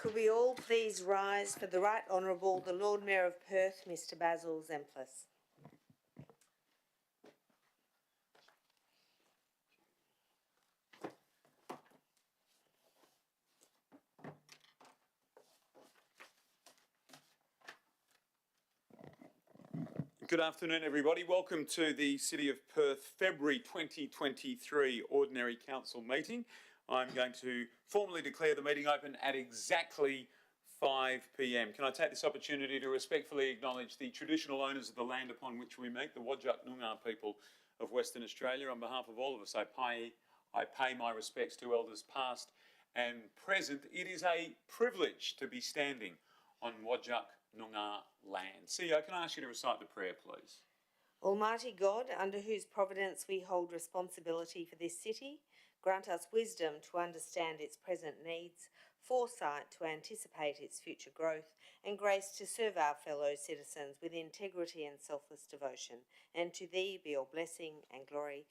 Could we all please rise for the Right Honourable the Lord Mayor of Perth, Mr Basil Zemplis. Good afternoon, everybody. Welcome to the City of Perth February 2023 Ordinary Council meeting. I'm going to formally declare the meeting open at exactly 5 p.m. Can I take this opportunity to respectfully acknowledge the traditional owners of the land upon which we meet, the Whadjuk Noongar people of Western Australia. On behalf of all of us, I pay my respects to elders past and present. It is a privilege to be standing on Whadjuk Noongar land. CEO, can I ask you to recite the prayer, please? Almighty God, under whose providence we hold responsibility for this city, grant us wisdom to understand its present needs, foresight to anticipate its future growth, and grace to serve our fellow citizens with integrity and selfless devotion. And to thee be all blessing and glory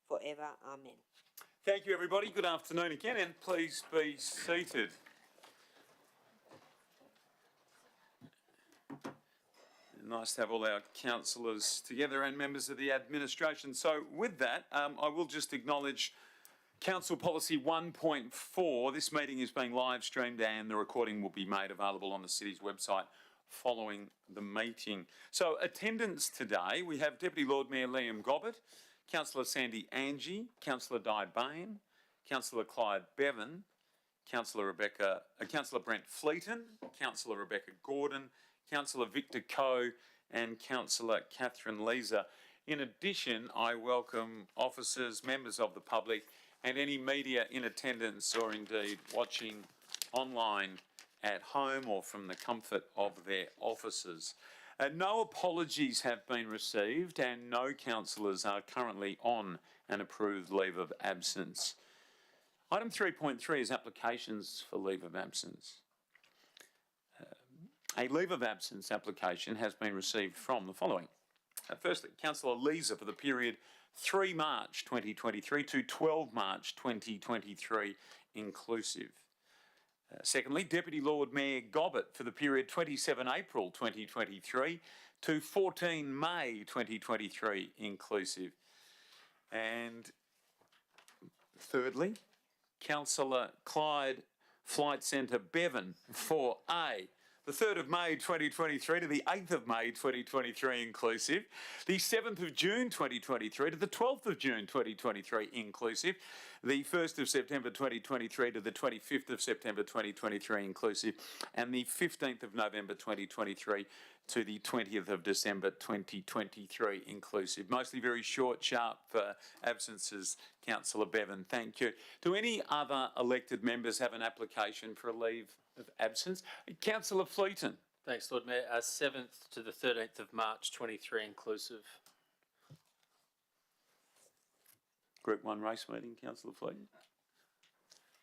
forever. Amen. Thank you, everybody. Good afternoon again, and please be seated. Nice to have all our councillors together and members of the administration. So with that, I will just acknowledge Council Policy 1.4. This meeting is being live streamed and the recording will be made available on the City's website following the meeting. So attendance today, we have Deputy Lord Mayor Liam Gobbett, Councillor Sandy Angie, Councillor Di Bain, Councillor Clyde Bevan, Councillor Brent Fleeton, Councillor Rebecca Gordon, Councillor Victor Coe and Councillor Catherine Leeser. In addition, I welcome officers, members of the public and any media in attendance or indeed watching online at home or from the comfort of their offices. No apologies have been received and no councillors are currently on an approved leave of absence. Item 3.3 is applications for leave of absence. A leave of absence application has been received from the following. Firstly, Councillor Leeser for the period 3 March 2023 to 12 March 2023 inclusive. Secondly, Deputy Lord Mayor Gobbett for the period 27 April 2023 to 14 May 2023 inclusive. And thirdly, Councillor Clyde Flight Centre Bevan for A, the 3rd of May 2023 to the 8th of May 2023 inclusive, the 7th of June 2023 to the 12th of June 2023 inclusive, the 1st of September 2023 to the 25th of September 2023 inclusive, and the 15th of November 2023 to the 20th of December 2023 inclusive. Mostly very short, sharp absences, Councillor Bevan. Thank you. Do any other elected members have an application for a leave of absence? Councillor Fleeton. Thanks, Lord Mayor. 7th to the 13th of March 23 inclusive. Group 1 race meeting, Councillor Fleeton.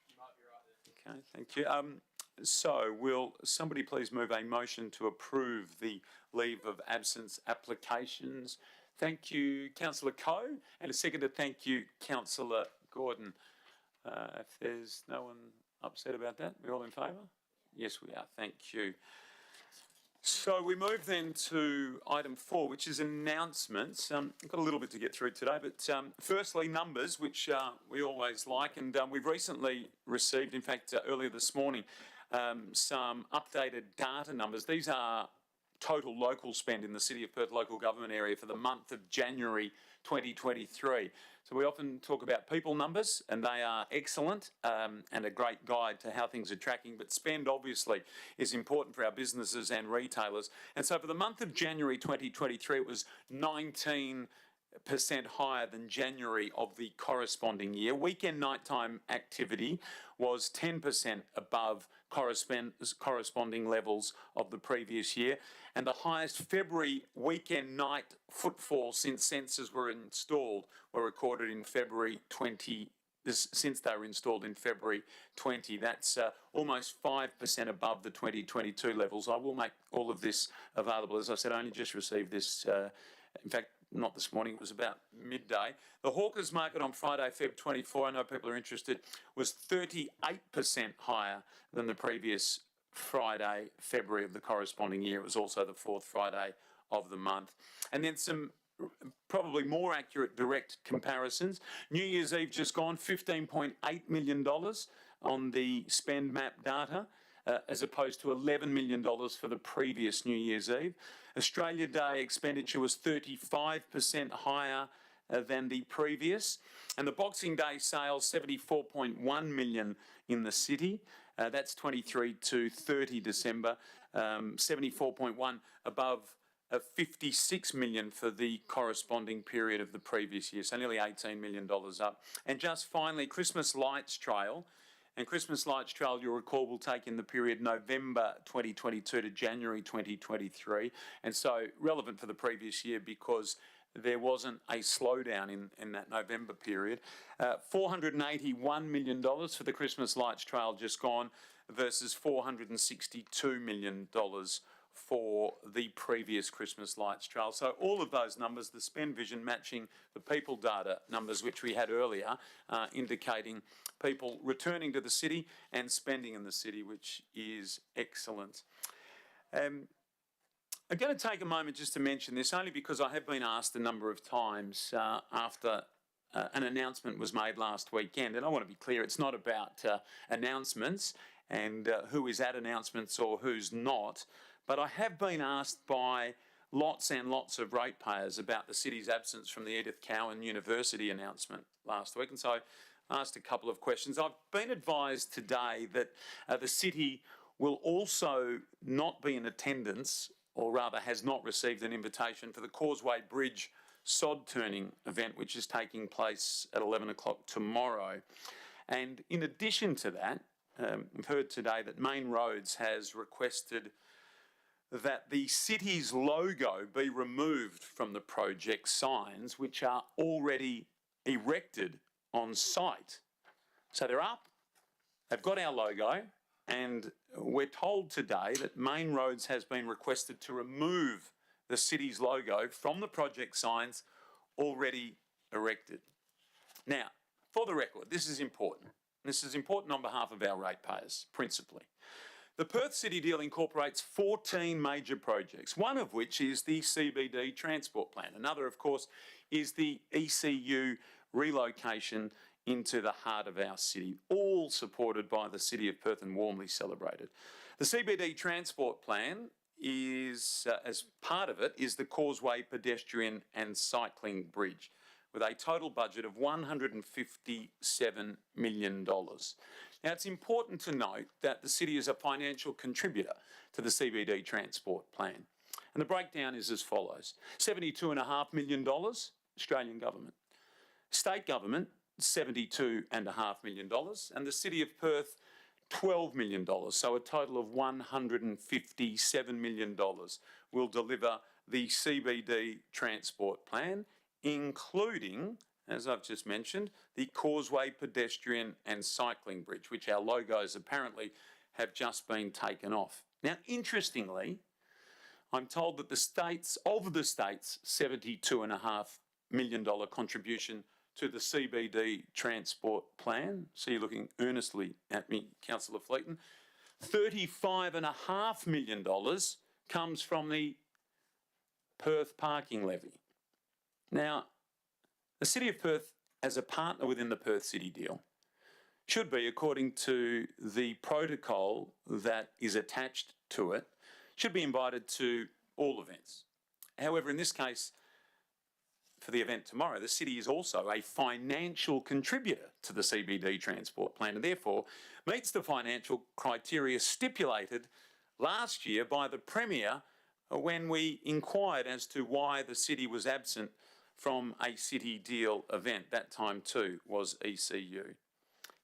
You might be right there. Okay, thank you. So will somebody please move a motion to approve the leave of absence applications? Thank you, Councillor Coe, and a second to thank you, Councillor Gordon. If there's no one upset about that, we're all in favour? Yes, we are. Thank you. So we move then to item 4, which is announcements. I've got a little bit to get through today, but firstly, numbers, which we always like, and we've recently received, in fact, earlier this morning, some updated data numbers. These are total local spend in the City of Perth local government area for the month of January 2023. So we often talk about people numbers, and they are excellent and a great guide to how things are tracking, but spend obviously is important for our businesses and retailers. And so for the month of January 2023, it was 19% higher than January of the corresponding year. Weekend nighttime activity was 10% above corresponding levels of the previous year, and the highest February weekend night footfall since sensors were installed were recorded in February 20. Since they were installed in February 20. That's almost 5% above the 2022 levels. I will make all of this available. As I said, I only just received this, in fact, not this morning, it was about midday. The Hawkers Market on Friday, Feb 24, I know people are interested, was 38% higher than the previous Friday, February of the corresponding year. It was also the fourth Friday of the month. And then some probably more accurate direct comparisons. New Year's Eve just gone, $15.8 million on the spend map data, as opposed to $11 million for the previous New Year's Eve. Australia Day expenditure was 35% higher than the previous. And the Boxing Day sales, 74.1 million in the city. That's 23 to 30 December, 74.1 above 56 million for the corresponding period of the previous year, so nearly $18 million up. And just finally, Christmas Lights Trail. And Christmas Lights Trail, you'll recall, will take in the period November 2022 to January 2023. And so relevant for the previous year because there wasn't a slowdown in that November period. $481 million for the Christmas Lights Trail just gone versus $462 million for the previous Christmas Lights Trail. So all of those numbers, the spend vision matching the people data numbers which we had earlier, indicating people returning to the city and spending in the city, which is excellent. I'm going to take a moment just to mention this, only because I have been asked a number of times after an announcement was made last weekend. And I want to be clear, it's not about announcements and who is at announcements or who's not. But I have been asked by lots and lots of ratepayers about the city's absence from the Edith Cowan University announcement last week. And so I asked a couple of questions. I've been advised today that the city will also not be in attendance, or rather has not received an invitation for the Causeway Bridge sod turning event, which is taking place at 11 o'clock tomorrow. And in addition to that, we've heard today that Main Roads has requested that the city's logo be removed from the project signs, which are already erected on site. So they're up, they've got our logo, and we're told today that Main Roads has been requested to remove the city's logo from the project signs already erected. Now, for the record, this is important. This is important on behalf of our ratepayers, principally. The Perth City deal incorporates 14 major projects, one of which is the CBD transport plan. Another, of course, is the ECU relocation into the heart of our city, all supported by the City of Perth and warmly celebrated. The CBD transport plan is, as part of it, is the Causeway pedestrian and cycling bridge, with a total budget of $157 million. Now, it's important to note that the city is a financial contributor to the CBD transport plan. And the breakdown is as follows. $72.5 million, Australian government. State government, $72.5 million. And the City of Perth, $12 million. So a total of $157 million will deliver the CBD transport plan, including, as I've just mentioned, the Causeway pedestrian and cycling bridge, which our logos apparently have just been taken off. Now, interestingly, I'm told that the state's $72.5 million million to the CBD transport plan, so you're looking earnestly at me, Councillor Fleeton, $35.5 million comes from the Perth parking levy. Now, the City of Perth, as a partner within the Perth City deal, should be, according to the protocol that is attached to it, should be invited to all events. However, in this case, for the event tomorrow, the city is also a financial contributor to the CBD transport plan and therefore meets the financial criteria stipulated last year by the Premier when we inquired as to why the city was absent from a city deal event. That time too was ECU.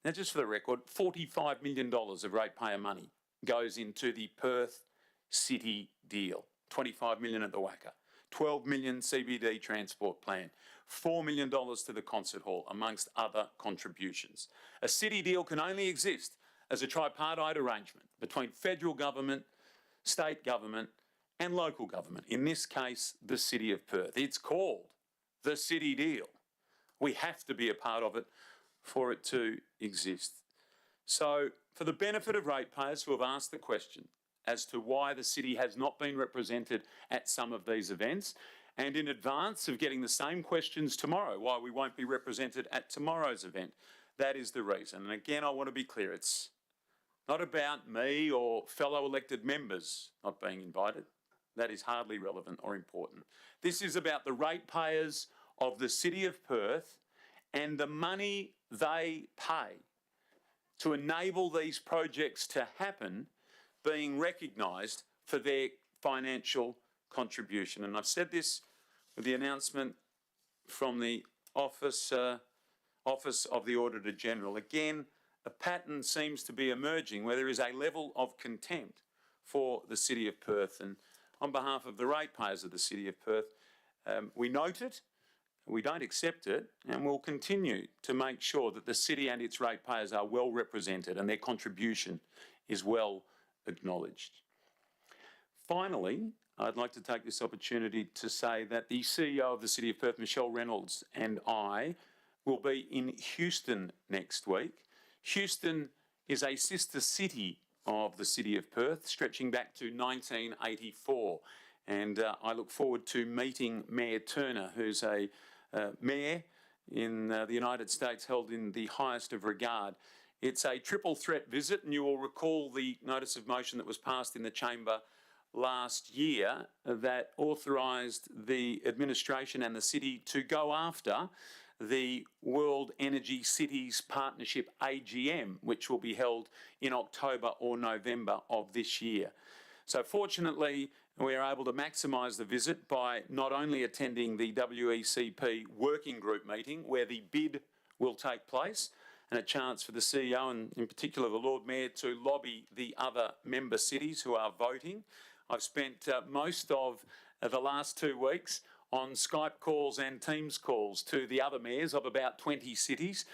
Now, just for the record, $45 million of ratepayer money goes into the Perth City deal. $25 million at the WACA, $12 million CBD transport plan, $4 million to the concert hall, amongst other contributions. A city deal can only exist as a tripartite arrangement between federal government, state government and local government, in this case, the City of Perth. It's called the City Deal. We have to be a part of it for it to exist. So, for the benefit of ratepayers who have asked the question as to why the city has not been represented at some of these events, and in advance of getting the same questions tomorrow, why we won't be represented at tomorrow's event, that is the reason. And again, I want to be clear, it's not about me or fellow elected members not being invited. That is hardly relevant or important. This is about the ratepayers of the City of Perth and the money they pay to enable these projects to happen being recognised for their financial contribution. And I've said this with the announcement from the Office of the Auditor General. Again, a pattern seems to be emerging where there is a level of contempt for the City of Perth. And on behalf of the ratepayers of the City of Perth, we note it, we don't accept it, and we'll continue to make sure that the city and its ratepayers are well represented and their contribution is well acknowledged. Finally, I'd like to take this opportunity to say that the CEO of the City of Perth, Michelle Reynolds, and I will be in Houston next week. Houston is a sister city of the City of Perth, stretching back to 1984. And I look forward to meeting Mayor Turner, who's a mayor in the United States held in the highest of regard. It's a triple threat visit, and you will recall the notice of motion that was passed in the chamber last year that authorised the administration and the city to go after the World Energy Cities Partnership AGM, which will be held in October or November of this year. So fortunately, we are able to maximise the visit by not only attending the WECP working group meeting where the bid will take place, and a chance for the CEO and in particular the Lord Mayor to lobby the other member cities who are voting. I've spent most of the last 2 weeks on Skype calls and Teams calls to the other mayors of about 20 cities,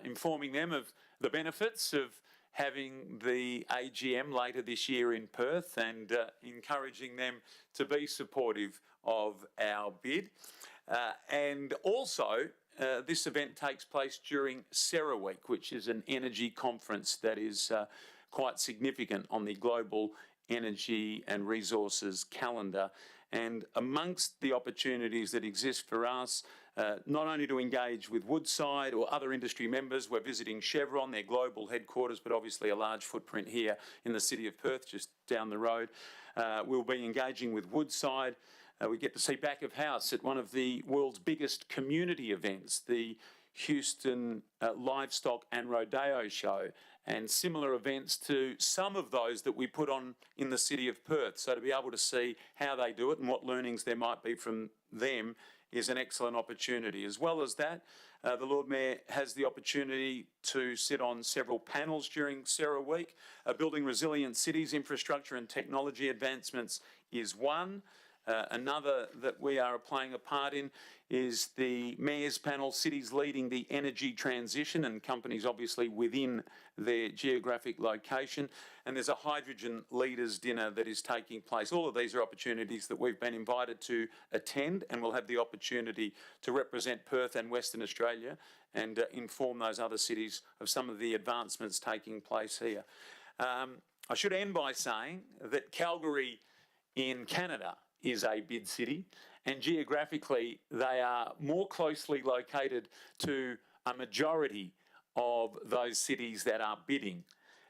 informing them of the benefits of having the AGM later this year in Perth and encouraging them to be supportive of our bid. And also, this event takes place during Sarah Week, which is an energy conference that is quite significant on the global energy and resources calendar. And amongst the opportunities that exist for us, not only to engage with Woodside or other industry members, we're visiting Chevron, their global headquarters, but obviously a large footprint here in the City of Perth, just down the road. We'll be engaging with Woodside. We get to see back of house at one of the world's biggest community events, the Houston Livestock and Rodeo Show, and similar events to some of those that we put on in the City of Perth. So to be able to see how they do it and what learnings there might be from them is an excellent opportunity. As well as that, the Lord Mayor has the opportunity to sit on several panels during Sarah Week. Building resilient cities, infrastructure and technology advancements is one. Another that we are playing a part in is the Mayor's Panel, Cities Leading the Energy Transition, and companies obviously within their geographic location. And there's a Hydrogen Leaders Dinner that is taking place. All of these are opportunities that we've been invited to attend, and we'll have the opportunity to represent Perth and Western Australia and inform those other cities of some of the advancements taking place here. I should end by saying that Calgary in Canada is a bid city, and geographically they are more closely located to a majority of those cities that are bidding.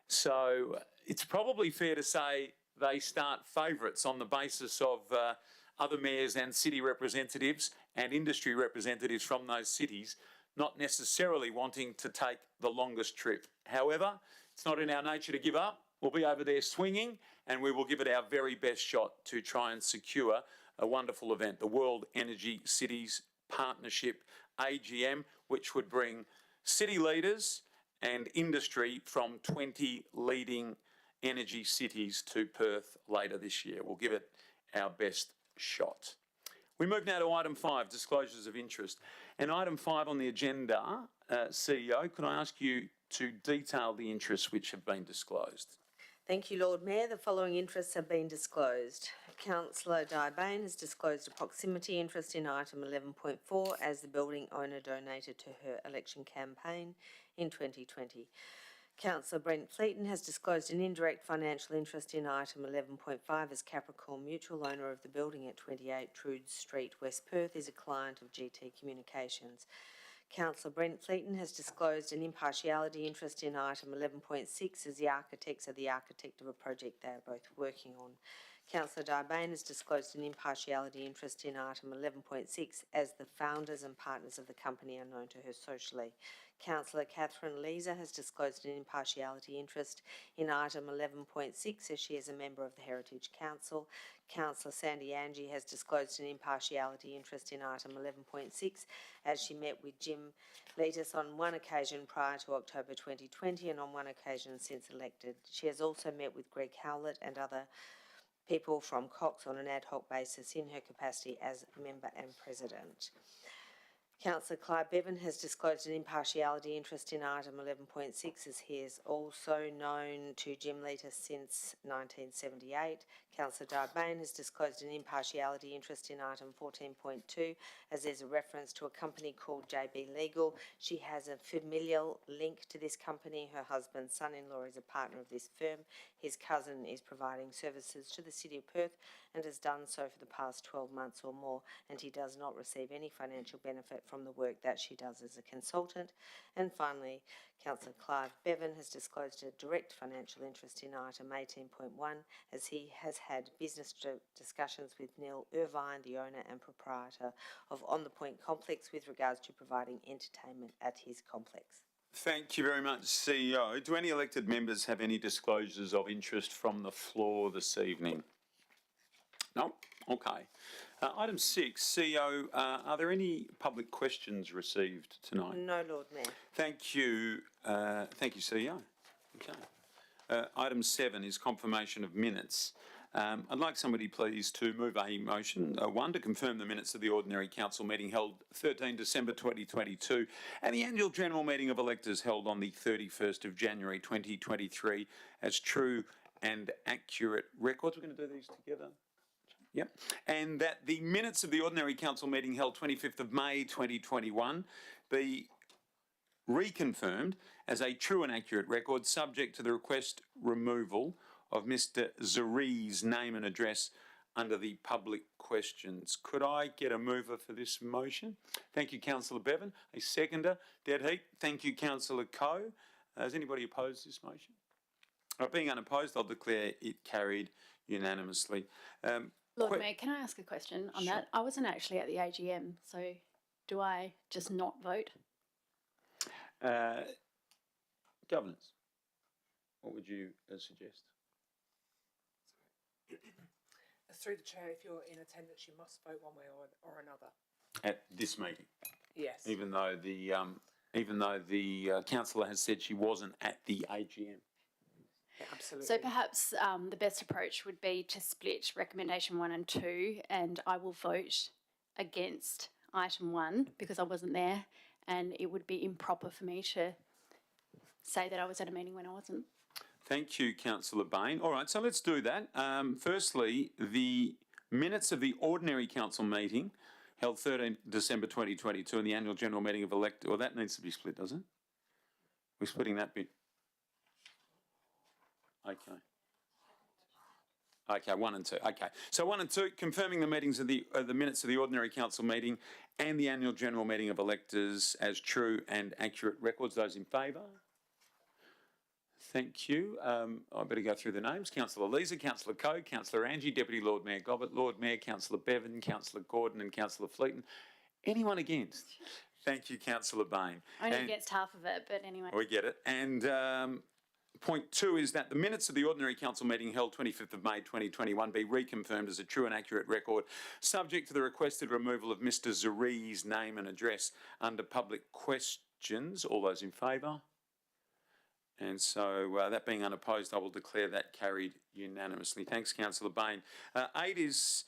So it's probably fair to say they start favourites on the basis of other mayors and city representatives and industry representatives from those cities not necessarily wanting to take the longest trip. However, it's not in our nature to give up. We'll be over there swinging, and we will give it our very best shot to try and secure a wonderful event, the World Energy Cities Partnership AGM, which would bring city leaders and industry from 20 leading energy cities to Perth later this year. We'll give it our best shot. We move now to item 5, disclosures of interest. And item 5 on the agenda, CEO, could I ask you to detail the interests which have been disclosed? Thank you, Lord Mayor. The following interests have been disclosed. Councillor Di Bain has disclosed a proximity interest in item 11.4 as the building owner donated to her election campaign in 2020. Councillor Brent Fleeton has disclosed an indirect financial interest in item 11.5 as Capricorn Mutual, owner of the building at 28 Trude Street, West Perth, is a client of GT Communications. Councillor Brent Fleeton has disclosed an impartiality interest in item 11.6 as the architects are the architect of a project they are both working on. Councillor Darbane has disclosed an impartiality interest in item 11.6 as the founders and partners of the company are known to her socially. Councillor Catherine Leeser has disclosed an impartiality interest in item 11.6 as she is a member of the Heritage Council. Councillor Sandy Angie has disclosed an impartiality interest in item 11.6 as she met with Jim Letus on one occasion prior to October 2020 and on one occasion since elected. She has also met with Greg Howlett and other people from Cox on an ad hoc basis in her capacity as member and president. Councillor Clive Bevan has disclosed an impartiality interest in item 11.6 as he is also known to Jim Letus since 1978. Councillor Darbane has disclosed an impartiality interest in item 14.2 as there's a reference to a company called JB Legal. She has a familial link to this company. Her husband's son-in-law is a partner of this firm. His cousin is providing services to the City of Perth and has done so for the past 12 months or more, and he does not receive any financial benefit from the work that she does as a consultant. And finally, Councillor Clive Bevan has disclosed a direct financial interest in item 18.1 as he has had business discussions with Neil Irvine, the owner and proprietor of On The Point Complex, with regards to providing entertainment at his complex. Thank you very much, CEO. Do any elected members have any disclosures of interest from the floor this evening? No? Okay. Item 6, CEO, are there any public questions received tonight? No, Lord Mayor. Thank you. Thank you, CEO. Okay. Item 7 is confirmation of minutes. I'd like somebody please to move a motion, one, to confirm the minutes of the ordinary council meeting held 13 December 2022 and the annual general meeting of electors held on the 31st of January 2023 as true and accurate records. We're going to do these together. Yep. And that the minutes of the ordinary council meeting held 25th of May 2021 be reconfirmed as a true and accurate record, subject to the request removal of Mr. Zaree's name and address under the public questions. Could I get a mover for this motion? Thank you, Councillor Bevan. A seconder, dead heat. Thank you, Councillor Coe. Has anybody opposed this motion? Being unopposed, I'll declare it carried unanimously. Lord Mayor, can I ask a question on that? I wasn't actually at the AGM, so do I just not vote? Governance, what would you suggest? Through the chair, if you're in attendance, you must vote one way or another. At this meeting? Yes. Even though the councillor has said she wasn't at the AGM. Yeah, absolutely. So perhaps the best approach would be to split recommendation 1 and 2, and I will vote against item 1 because I wasn't there, and it would be improper for me to say that I was at a meeting when I wasn't. Thank you, Councillor Bain. All right, so let's do that. Firstly, the minutes of the ordinary council meeting held 13 December 2022 and the annual general meeting of elected. Well, that needs to be split, doesn't it? We're splitting that bit. Okay. Okay, 1 and 2. Okay, so 1 and 2, confirming the meetings of the minutes of the ordinary council meeting and the annual general meeting of electors as true and accurate records. Those in favour? Thank you. I better go through the names. Councillor Leeser, Councillor Coe, Councillor Angie, Deputy Lord Mayor Gobbett, Lord Mayor, Councillor Bevan, Councillor Gordon and Councillor Fleeton. Anyone against? Thank you, Councillor Bain. Only against half of it, but anyway. We get it. And point 2 is that the minutes of the ordinary council meeting held 25th of May 2021 be reconfirmed as a true and accurate record, subject to the requested removal of Mr. Zaree's name and address under public questions. All those in favour? And so that being unopposed, I will declare that carried unanimously. Thanks, Councillor Bain. 8 is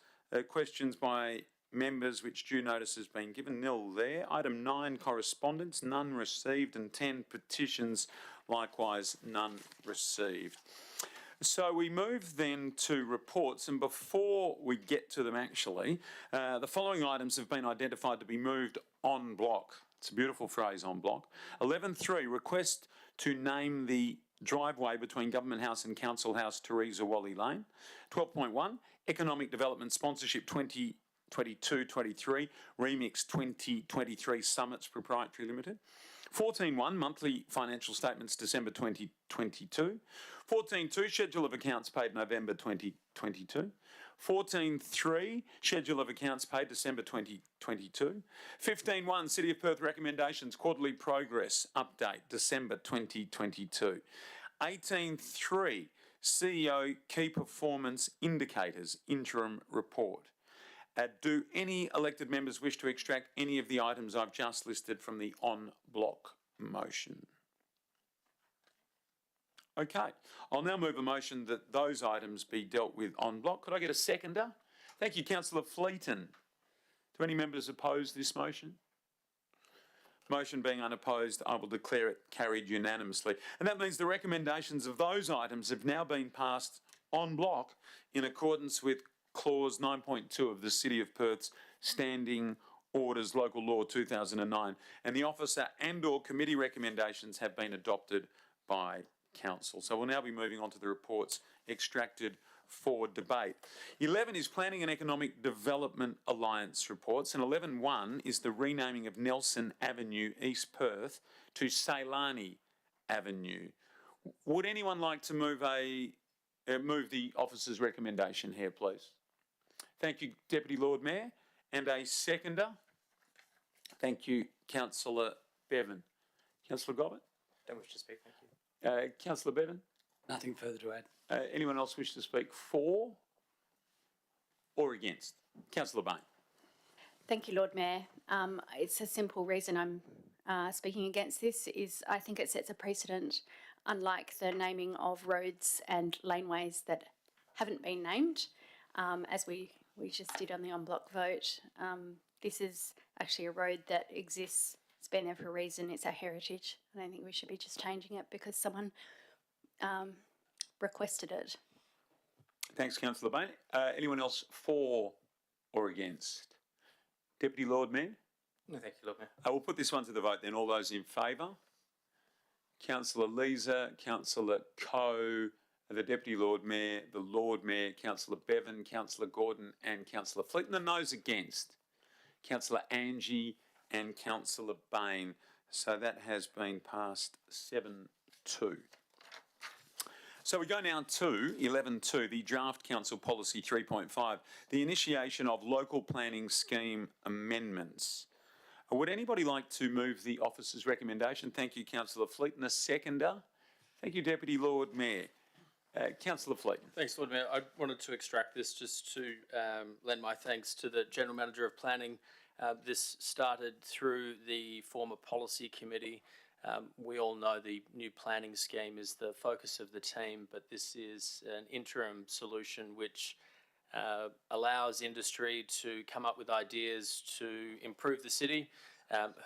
questions by members which due notice has been given. Nil there. Item 9, correspondence, none received, and 10 petitions, likewise none received. So we move then to reports, and before we get to them actually, the following items have been identified to be moved en bloc It's a beautiful phrase, en bloc. 11.3, request to name the driveway between Government House and Council House, Theresa Wally Lane. 12.1, Economic Development Sponsorship 2022-23, Remix 2023 Summits Proprietary Limited. 14.1, Monthly Financial Statements December 2022. 14.2, Schedule of Accounts paid November 2022. 14.3, Schedule of Accounts paid December 2022. 15.1, City of Perth Recommendations Quarterly Progress Update December 2022. 18.3, CEO Key Performance Indicators Interim Report. Do any elected members wish to extract any of the items I've just listed from the en bloc motion? Okay, I'll now move a motion that those items be dealt with en bloc. Could I get a seconder? Thank you, Councillor Fleeton. Do any members oppose this motion? Motion being unopposed, I will declare it carried unanimously. And that means the recommendations of those items have now been passed en bloc in accordance with Clause 9.2 of the City of Perth's Standing Orders Local Law 2009, and the officer and/or committee recommendations have been adopted by Council. So we'll now be moving on to the reports extracted for debate. 11 is Planning and Economic Development Alliance reports, and 11.1 is the renaming of Nelson Avenue, East Perth, to Ceylani Avenue. Would anyone like to move the officer's recommendation here, please? Thank you, Deputy Lord Mayor. And a seconder? Thank you, Councillor Bevan. Councillor Gobbett? Don't wish to speak, thank you. Councillor Bevan? Nothing further to add. Anyone else wish to speak for or against? Councillor Bain. Thank you, Lord Mayor. It's a simple reason I'm speaking against this is I think it sets a precedent, unlike the naming of roads and laneways that haven't been named, as we just did on the en bloc vote. This is actually a road that exists. It's been there for a reason. It's our heritage. I don't think we should be just changing it because someone requested it. Thanks, Councillor Bain. Anyone else for or against? Deputy Lord Mayor? No, thank you, Lord Mayor. We'll put this one to the vote then. All those in favour? Councillor Leeser, Councillor Coe, the Deputy Lord Mayor, the Lord Mayor, Councillor Bevan, Councillor Gordon and Councillor Fleeton. And those against? Councillor Angie and Councillor Bain. So that has been passed 7-2. So we go now to 11.2, the Draft Council Policy 3.5, the initiation of local planning scheme amendments. Would anybody like to move the officer's recommendation? Thank you, Councillor Fleeton. A seconder? Thank you, Deputy Lord Mayor. Councillor Fleeton. Thanks, Lord Mayor. I wanted to extract this just to lend my thanks to the General Manager of Planning. This started through the former Policy Committee. We all know the new planning scheme is the focus of the team, but this is an interim solution which allows industry to come up with ideas to improve the city.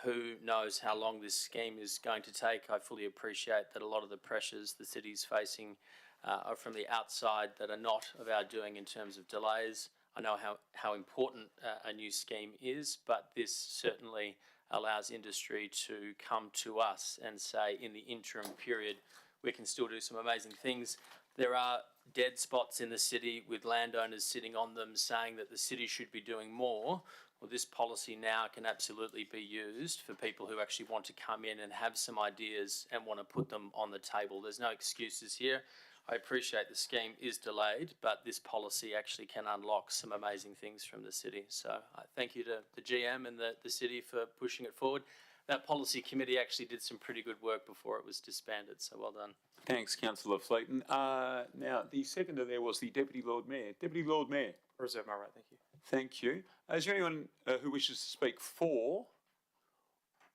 Who knows how long this scheme is going to take? I fully appreciate that a lot of the pressures the city is facing are from the outside that are not of our doing in terms of delays. I know how important a new scheme is, but this certainly allows industry to come to us and say in the interim period we can still do some amazing things. There are dead spots in the city with landowners sitting on them saying that the city should be doing more. Well, this policy now can absolutely be used for people who actually want to come in and have some ideas and want to put them on the table. There's no excuses here. I appreciate the scheme is delayed, but this policy actually can unlock some amazing things from the city. So thank you to the GM and the city for pushing it forward. That policy committee actually did some pretty good work before it was disbanded, so well done. Thanks, Councillor Fleeton. Now, the seconder there was the Deputy Lord Mayor. Deputy Lord Mayor. I reserve my right, thank you. Thank you. Is there anyone who wishes to speak for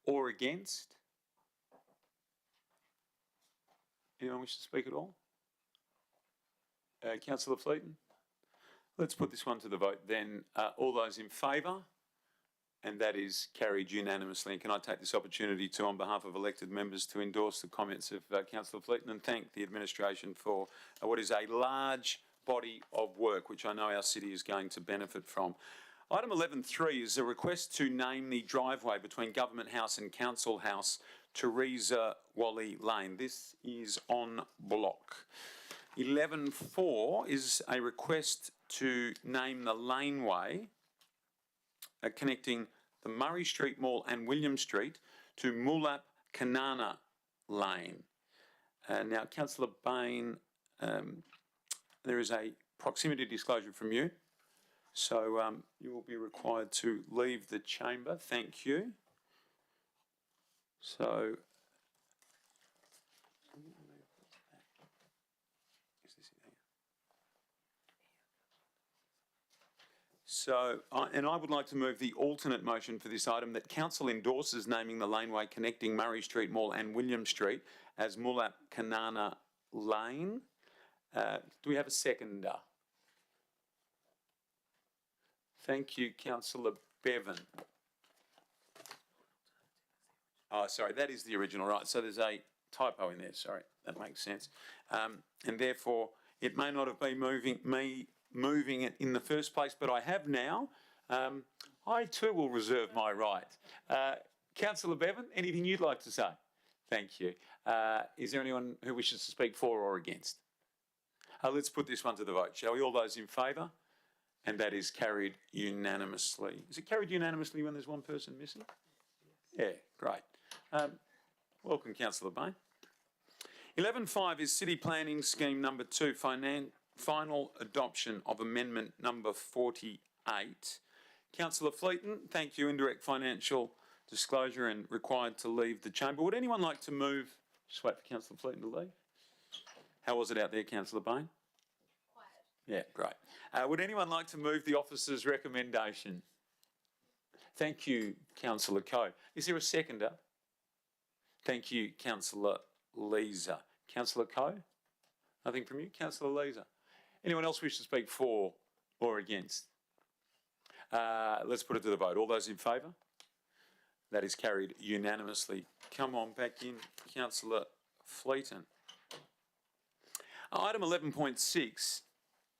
or against? Anyone wish to speak at all? Councillor Fleeton? Let's put this one to the vote then. All those in favour? And that is carried unanimously. And can I take this opportunity to, on behalf of elected members, to endorse the comments of Councillor Fleeton and thank the administration for what is a large body of work, which I know our city is going to benefit from. Item 11.3 is a request to name the driveway between Government House and Council House, Teresa Wally Lane. This is on block. 11.4 is a request to name the laneway connecting the Murray Street Mall and William Street to Mulap Kanana Lane. Now, Councillor Bain, there is a proximity disclosure from you, so you will be required to leave the chamber. Thank you. So, and I would like to move the alternate motion for this item that Council endorses naming the laneway connecting Murray Street Mall and William Street as Mulap Kanana Lane. Do we have a seconder? Thank you, Councillor Bevan. Oh, sorry, that is the original, right? So there's a typo in there, sorry, that makes sense. And therefore, it may not have been moving it in the first place, but I have now. I too will reserve my right. Councillor Bevan, anything you'd like to say? Thank you. Is there anyone who wishes to speak for or against? Let's put this one to the vote, shall we? All those in favour? And that is carried unanimously. Is it carried unanimously when there's one person missing? Yeah, great. Welcome, Councillor Bain. 11.5 is City Planning Scheme number 2, final adoption of amendment number 48. Councillor Fleeton, thank you. Indirect financial disclosure and required to leave the chamber. Would anyone like to move? Just wait for Councillor Fleeton to leave. How was it out there, Councillor Bain? Quiet. Yeah, great. Would anyone like to move the officer's recommendation? Thank you, Councillor Coe. Is there a seconder? Thank you, Councillor Leeser. Councillor Coe? Nothing from you? Councillor Leeser. Anyone else wish to speak for or against? Let's put it to the vote. All those in favour? That is carried unanimously. Come on back in, Councillor Fleeton. Item 11.6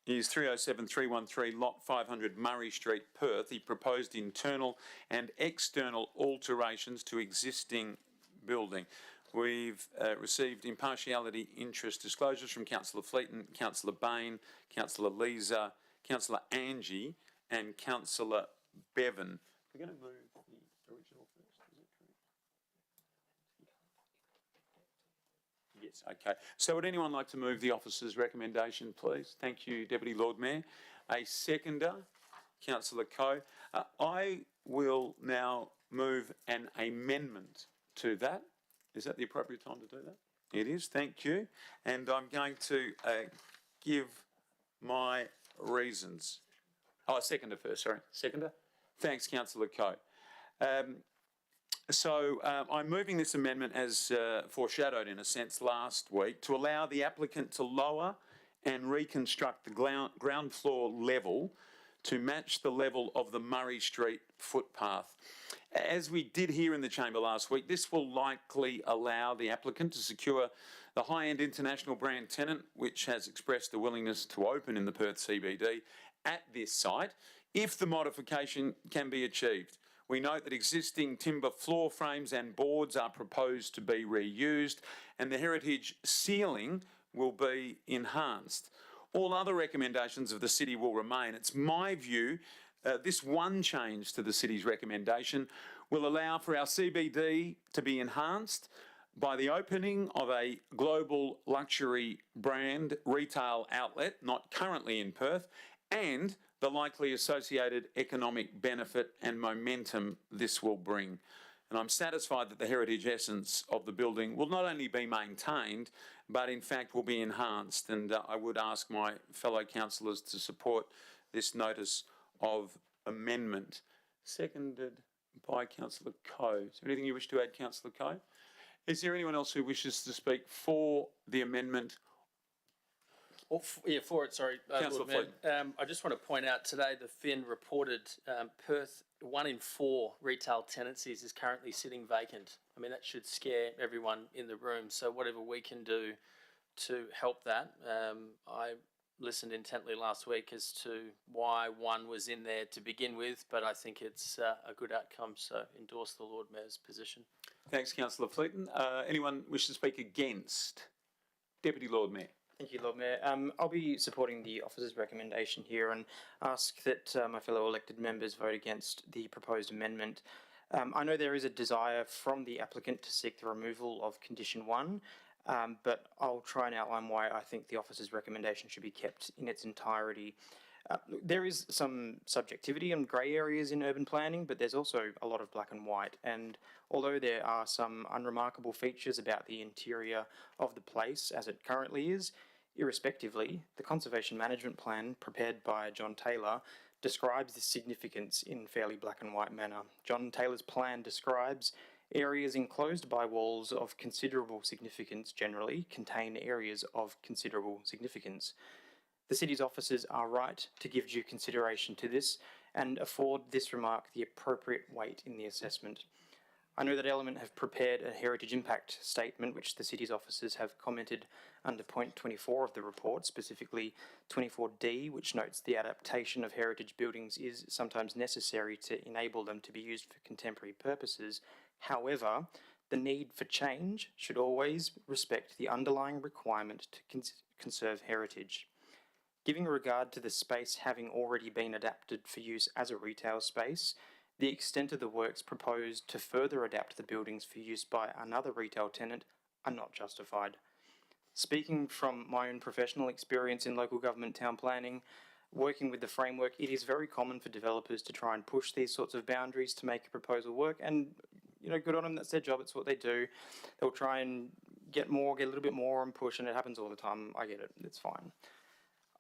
is 307-313 Lot 500 Murray Street, Perth. The proposed internal and external alterations to existing building. We've received impartiality interest disclosures from Councillor Fleeton, Councillor Bain, Councillor Leeser, Councillor Angie and Councillor Bevan. We're going to move the original first, is it correct? Yes, okay. So would anyone like to move the officer's recommendation, please? Thank you, Deputy Lord Mayor. A seconder, Councillor Coe. I will now move an amendment to that. Is that the appropriate time to do that? It is, thank you. And I'm going to give my reasons. Oh, seconder first, sorry. Seconder? Thanks, Councillor Coe. I'm moving this amendment as foreshadowed in a sense last week to allow the applicant to lower and reconstruct the ground floor level to match the level of the Murray Street footpath. As we did here in the chamber last week, this will likely allow the applicant to secure the high-end international brand tenant, which has expressed a willingness to open in the Perth CBD at this site, if the modification can be achieved. We note that existing timber floor frames and boards are proposed to be reused, and the heritage ceiling will be enhanced. All other recommendations of the city will remain. It's my view this one change to the city's recommendation will allow for our CBD to be enhanced by the opening of a global luxury brand retail outlet, not currently in Perth, and the likely associated economic benefit and momentum this will bring. And I'm satisfied that the heritage essence of the building will not only be maintained, but in fact will be enhanced. And I would ask my fellow councillors to support this notice of amendment. Seconded by Councillor Coe. Is there anything you wish to add, Councillor Coe? Is there anyone else who wishes to speak for the amendment? For it, sorry. Councillor Lord, I just want to point out today the Fin reported Perth, 1 in 4 retail tenancies is currently sitting vacant. I mean, that should scare everyone in the room. So whatever we can do to help that, I listened intently last week as to why one was in there to begin with, but I think it's a good outcome, so endorse the Lord Mayor's position. Thanks, Councillor Fleeton. Anyone wish to speak against? Deputy Lord Mayor. Thank you, Lord Mayor. I'll be supporting the officer's recommendation here and ask that my fellow elected members vote against the proposed amendment. I know there is a desire from the applicant to seek the removal of condition 1, but I'll try and outline why I think the officer's recommendation should be kept in its entirety. There is some subjectivity and grey areas in urban planning, but there's also a lot of black and white. And although there are some unremarkable features about the interior of the place as it currently is, irrespectively, the Conservation Management Plan prepared by John Taylor describes this significance in fairly black and white manner. John Taylor's plan describes areas enclosed by walls of considerable significance generally contain areas of considerable significance. The city's officers are right to give due consideration to this and afford this remark the appropriate weight in the assessment. I know that Element have prepared a heritage impact statement which the city's officers have commented under point 24 of the report, specifically 24D, which notes the adaptation of heritage buildings is sometimes necessary to enable them to be used for contemporary purposes. However, the need for change should always respect the underlying requirement to conserve heritage. Giving regard to the space having already been adapted for use as a retail space, the extent of the works proposed to further adapt the buildings for use by another retail tenant are not justified. Speaking from my own professional experience in local government town planning, working with the framework, it is very common for developers to try and push these sorts of boundaries to make a proposal work, and good on them, that's their job, it's what they do. They'll try and get a little bit more and push, and it happens all the time. I get it, it's fine.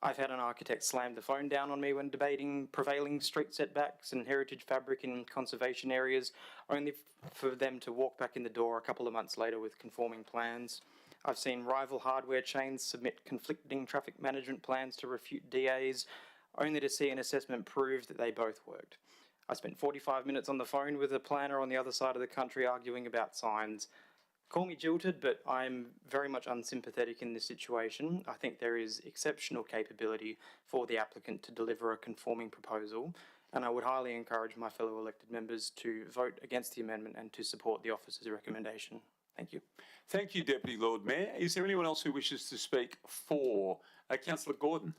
I've had an architect slam the phone down on me when debating prevailing street setbacks and heritage fabric in conservation areas, only for them to walk back in the door a couple of months later with conforming plans. I've seen rival hardware chains submit conflicting traffic management plans to refute DAs, only to see an assessment prove that they both worked. I spent 45 minutes on the phone with a planner on the other side of the country arguing about signs. Call me jilted, but I'm very much unsympathetic in this situation. I think there is exceptional capability for the applicant to deliver a conforming proposal, and I would highly encourage my fellow elected members to vote against the amendment and to support the officer's recommendation. Thank you. Thank you, Deputy Lord Mayor. Is there anyone else who wishes to speak for? Councillor Gordon.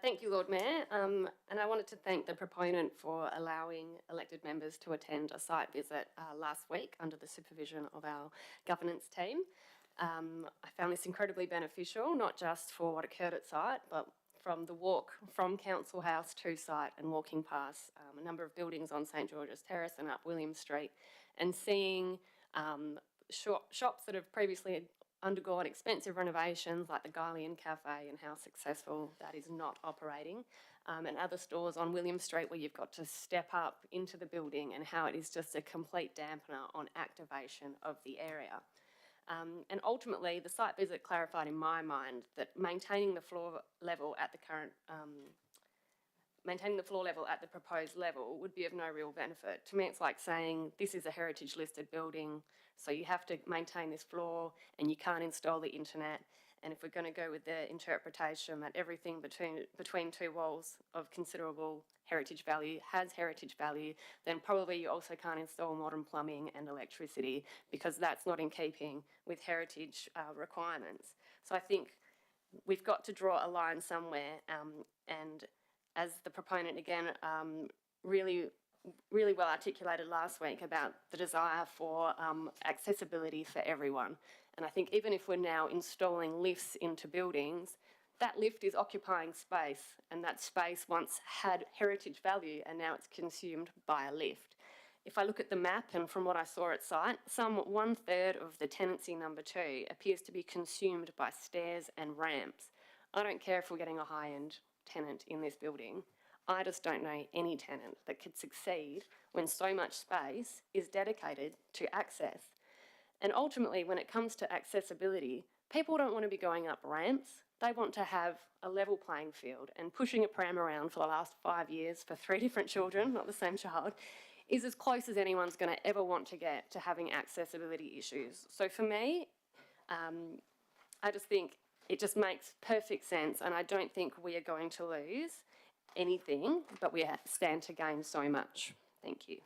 Thank you, Lord Mayor, and I wanted to thank the proponent for allowing elected members to attend a site visit last week under the supervision of our governance team. I found this incredibly beneficial, not just for what occurred at site, but from the walk from Council House to site and walking past a number of buildings on St George's Terrace and up William Street, and seeing shops that have previously undergone expensive renovations like the Guylian Cafe and how successful that is not operating, and other stores on William Street where you've got to step up into the building and how it is just a complete dampener on activation of the area. And ultimately, the site visit clarified in my mind that maintaining the floor level at the proposed level would be of no real benefit. To me, it's like saying this is a heritage listed building, so you have to maintain this floor and you can't install the internet. And if we're going to go with the interpretation that everything between two walls of considerable heritage value has heritage value, then probably you also can't install modern plumbing and electricity because that's not in keeping with heritage requirements. So I think we've got to draw a line somewhere, and as the proponent again really well articulated last week about the desire for accessibility for everyone. And I think even if we're now installing lifts into buildings, that lift is occupying space, and that space once had heritage value and now it's consumed by a lift. If I look at the map and from what I saw at site, some 1/3 of the tenancy number 2 appears to be consumed by stairs and ramps. I don't care if we're getting a high-end tenant in this building. I just don't know any tenant that could succeed when so much space is dedicated to access. And ultimately, when it comes to accessibility, people don't want to be going up ramps. They want to have a level playing field, and pushing a pram around for the last 5 years for 3 different children, not the same child, is as close as anyone's going to ever want to get to having accessibility issues. So for me, I just think it just makes perfect sense, and I don't think we are going to lose anything, but we stand to gain so much. Thank you.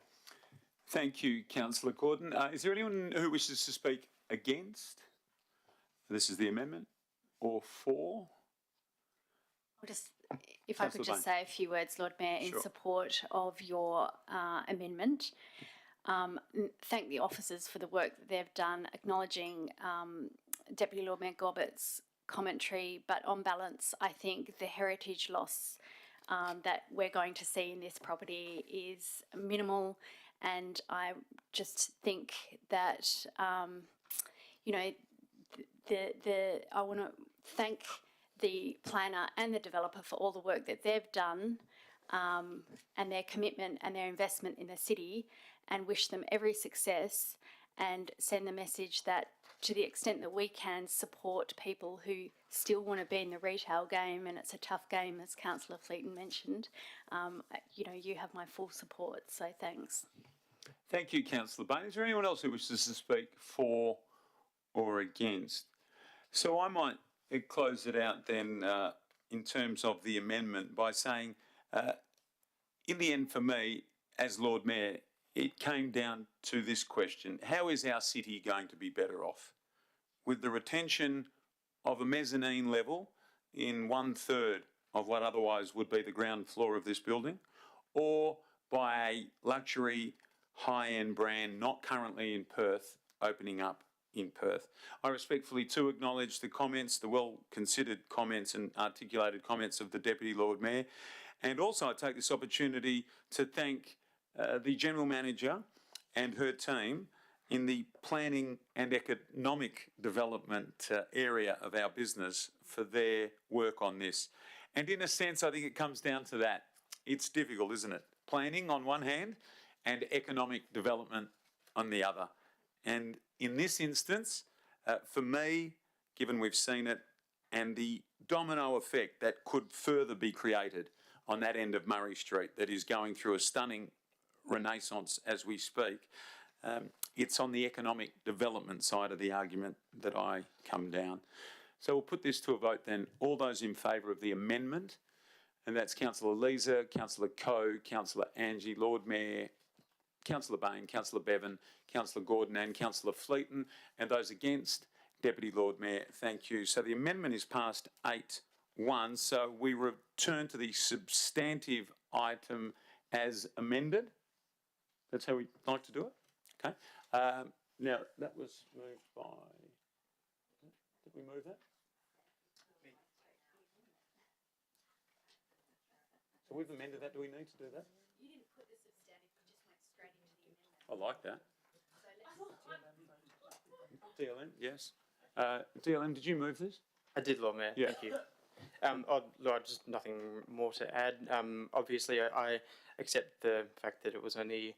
Thank you, Councillor Corden. Is there anyone who wishes to speak against? This is the amendment, or for? I'll just, if I could Councillor just say a few words, Lord Mayor, in Sure. support of your amendment. Thank the officers for the work that they've done, acknowledging Deputy Lord Mayor Gobbett's commentary, but on balance, I think the heritage loss that we're going to see in this property is minimal, and I just think that you know, I want to thank the planner and the developer for all the work that they've done and their commitment and their investment in the city, and wish them every success, and send the message that to the extent that we can support people who still want to be in the retail game, and it's a tough game, as Councillor Fleeton mentioned, you know, you have my full support, so thanks. Thank you, Councillor Bain. Is there anyone else who wishes to speak for or against? So I might close it out then in terms of the amendment by saying, in the end for me, as Lord Mayor, it came down to this question: how is our city going to be better off? With the retention of a mezzanine level in 1/3 of what otherwise would be the ground floor of this building, or by a luxury high-end brand not currently in Perth opening up in Perth? I respectfully too acknowledge the comments, the well-considered comments and articulated comments of the Deputy Lord Mayor, and also I take this opportunity to thank the General Manager and her team in the planning and economic development area of our business for their work on this. And in a sense, I think it comes down to that. It's difficult, isn't it? Planning on one hand and economic development on the other. And in this instance, for me, given we've seen it, and the domino effect that could further be created on that end of Murray Street that is going through a stunning renaissance as we speak, it's on the economic development side of the argument that I come down. So we'll put this to a vote then. All those in favour of the amendment, and that's Councillor Leeser, Councillor Coe, Councillor Angie, Lord Mayor, Councillor Bain, Councillor Bevan, Councillor Gordon and Councillor Fleeton, and those against, Deputy Lord Mayor, thank you. So the amendment is passed 8-1, so we return to the substantive item as amended. That's how we like to do it? Okay. Now, that was moved by... Did we move that? So we've amended that. Do we need to do that? You didn't put the substantive, you just went straight into the amendment. I like that. So DLM, yes. DLM, did you move this? I did, Lord Mayor. Yeah. Thank you. Lord, just nothing more to add. Obviously, I accept the fact that it was only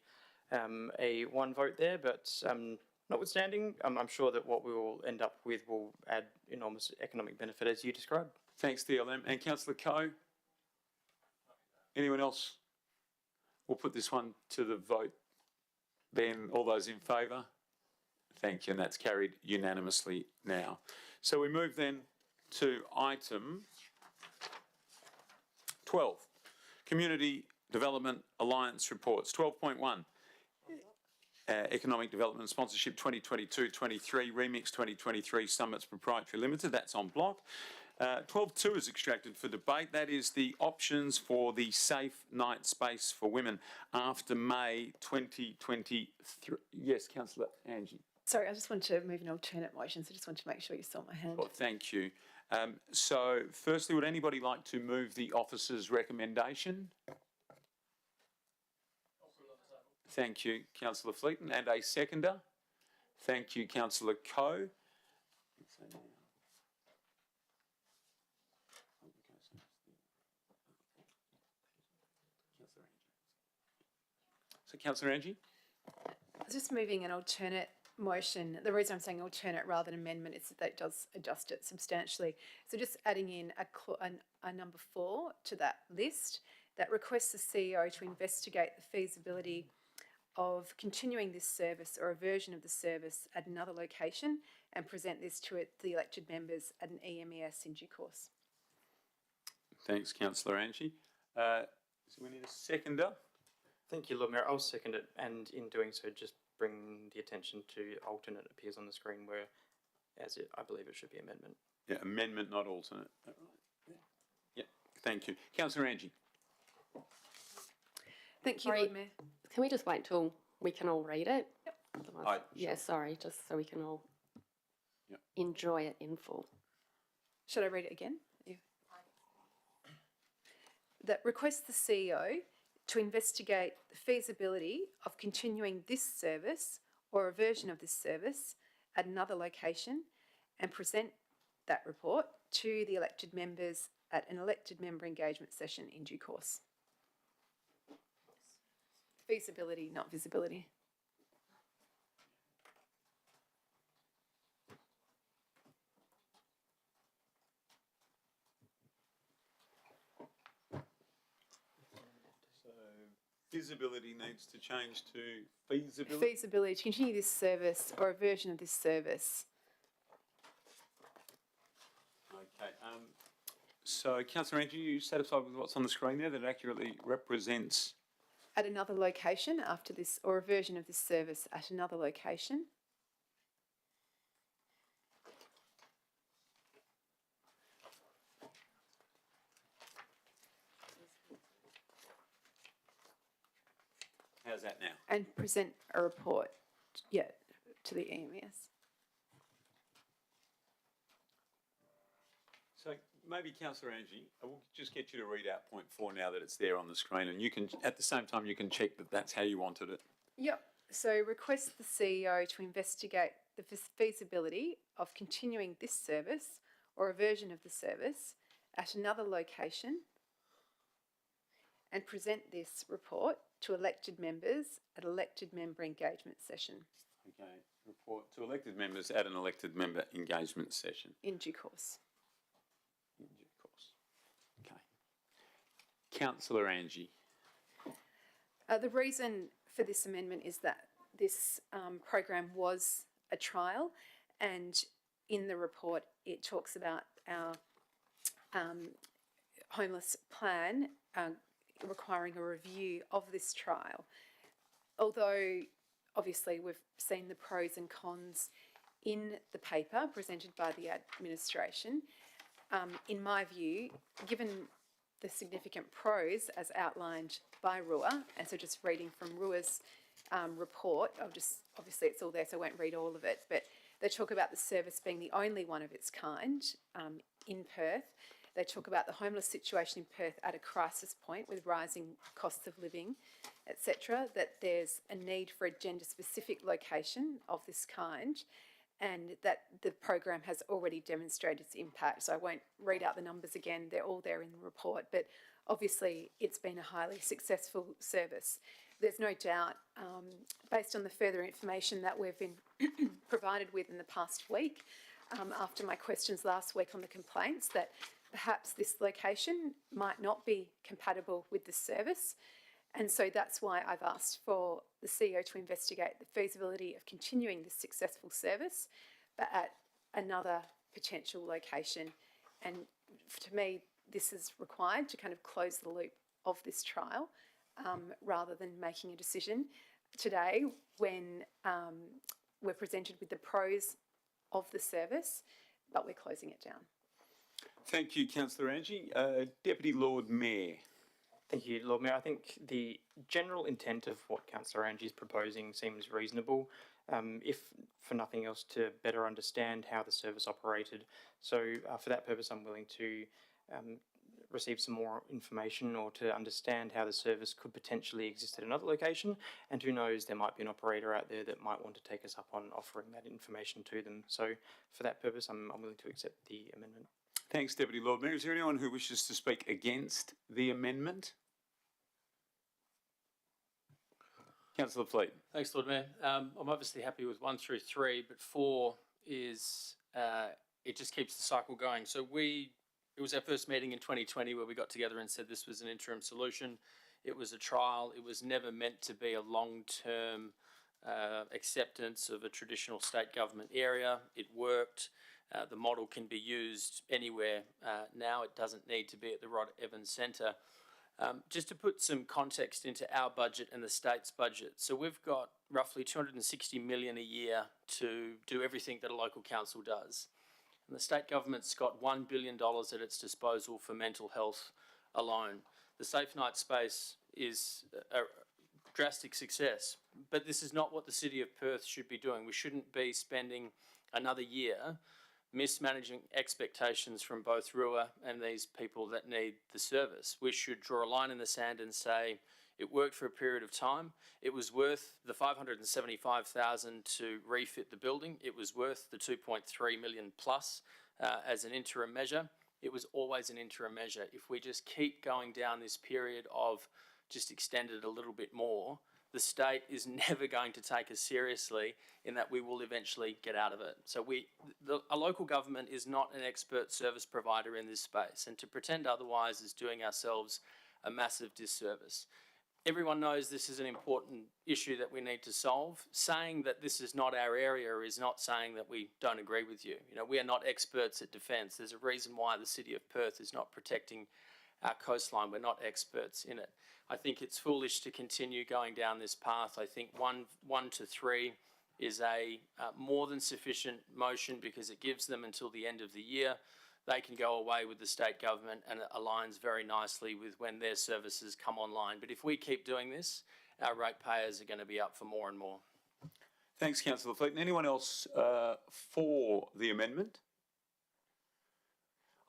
a one vote there, but notwithstanding, I'm sure that what we will end up with will add enormous economic benefit as you described. Thanks, DLM. And Councillor Coe? Anyone else? We'll put this one to the vote. Then all those in favour? Thank you, and that's carried unanimously now. So we move then to item 12, Community Development Alliance Reports. 12.1, Economic Development Sponsorship 2022-23, Remix 2023, Summits Proprietary Limited, that's on block. 12.2 is extracted for debate. That is the options for the safe night space for women after May 2023. Yes, Councillor Angie. Sorry, I just wanted to move an alternate motion, so I just wanted to make sure you saw my hand. Well, thank you. So, firstly, would anybody like to move the officer's recommendation? Thank you, Councillor Fleeton. And a seconder? Thank you, Councillor Coe. So, Councillor Angie? I was just moving an alternate motion. The reason I'm saying alternate rather than amendment is that it does adjust it substantially. So just adding in a number 4 to that list that requests the CEO to investigate the feasibility of continuing this service or a version of the service at another location and present this to the elected members at an EMES in due course. Thanks, Councillor Angie. So we need a seconder. Thank you, Lord Mayor. I'll second it, and in doing so, just bring the attention to alternate appears on the screen where, I believe it should be amendment. Yeah, amendment, not alternate. All right. Yeah, thank you. Councillor Angie. Thank you, Sorry. Lord Mayor. Can we just wait till we can all read it? Yep. Otherwise, yeah, sorry, just so we can all Yep. enjoy it in full. Should I read it again? That requests the CEO to investigate the feasibility of continuing this service or a version of this service at another location and present that report to the elected members at an elected member engagement session in due course. Feasibility, not visibility. So visibility needs to change to feasibility. Feasibility to continue this service or a version of this service. Okay. So, Councillor Angie, are you satisfied with what's on the screen there that accurately represents? At another location after this, or a version of this service at another location. How's that now? And present a report, to the EMES. So maybe, Councillor Angie, I will just get you to read out point 4 now that it's there on the screen, and you can, at the same time, you can check that that's how you wanted it. Yep. So request the CEO to investigate the feasibility of continuing this service or a version of the service at another location and present this report to elected members at elected member engagement session Okay. Report to elected members at an elected member engagement session. in due course. In due course. Okay. Councillor Angie. The reason for this amendment is that this program was a trial, and in the report it talks about our homeless plan requiring a review of this trial. Although obviously we've seen the pros and cons in the paper presented by the administration, in my view, given the significant pros as outlined by Rua, and so just reading from Rua's report, obviously it's all there so I won't read all of it, but they talk about the service being the only one of its kind in Perth. They talk about the homeless situation in Perth at a crisis point with rising costs of living, etc., that there's a need for a gender-specific location of this kind, and that the program has already demonstrated its impact. So I won't read out the numbers again, they're all there in the report, but obviously it's been a highly successful service. There's no doubt, based on the further information that we've been provided with in the past week, after my questions last week on the complaints, that perhaps this location might not be compatible with the service. And so that's why I've asked for the CEO to investigate the feasibility of continuing this successful service, but at another potential location. And to me, this is required to kind of close the loop of this trial, rather than making a decision today when we're presented with the pros of the service, but we're closing it down. Thank you, Councillor Angie. Deputy Lord Mayor. Thank you, Lord Mayor. I think the general intent of what Councillor Angie is proposing seems reasonable, if for nothing else to better understand how the service operated. So for that purpose, I'm willing to receive some more information or to understand how the service could potentially exist at another location, and who knows, there might be an operator out there that might want to take us up on offering that information to them. So for that purpose, I'm willing to accept the amendment. Thanks, Deputy Lord Mayor. Is there anyone who wishes to speak against the amendment? Councillor Fleet. Thanks, Lord Mayor. I'm obviously happy with 1 through 3, but 4 is, it just keeps the cycle going. So it was our first meeting in 2020 where we got together and said this was an interim solution. It was a trial. It was never meant to be a long-term acceptance of a traditional state government area. It worked. The model can be used anywhere now. It doesn't need to be at the Rod Evans Centre. Just to put some context into our budget and the state's budget. So we've got roughly $260 million a year to do everything that a local council does. And the state government's got $1 billion at its disposal for mental health alone. The Safe Night space is a drastic success, but this is not what the City of Perth should be doing. We shouldn't be spending another year mismanaging expectations from both RUA and these people that need the service. We should draw a line in the sand and say, it worked for a period of time. It was worth the $575,000 to refit the building. It was worth the $2.3 million plus as an interim measure. It was always an interim measure. If we just keep going down this period of just extend it a little bit more, the state is never going to take us seriously in that we will eventually get out of it. So a local government is not an expert service provider in this space, and to pretend otherwise is doing ourselves a massive disservice. Everyone knows this is an important issue that we need to solve. Saying that this is not our area is not saying that we don't agree with you. You know, we are not experts at defence. There's a reason why the City of Perth is not protecting our coastline. We're not experts in it. I think it's foolish to continue going down this path. I think one to three is a more than sufficient motion because it gives them until the end of the year. They can go away with the state government and it aligns very nicely with when their services come online. But if we keep doing this, our ratepayers are going to be up for more and more. Thanks, Councillor Fleeton. Anyone else for the amendment?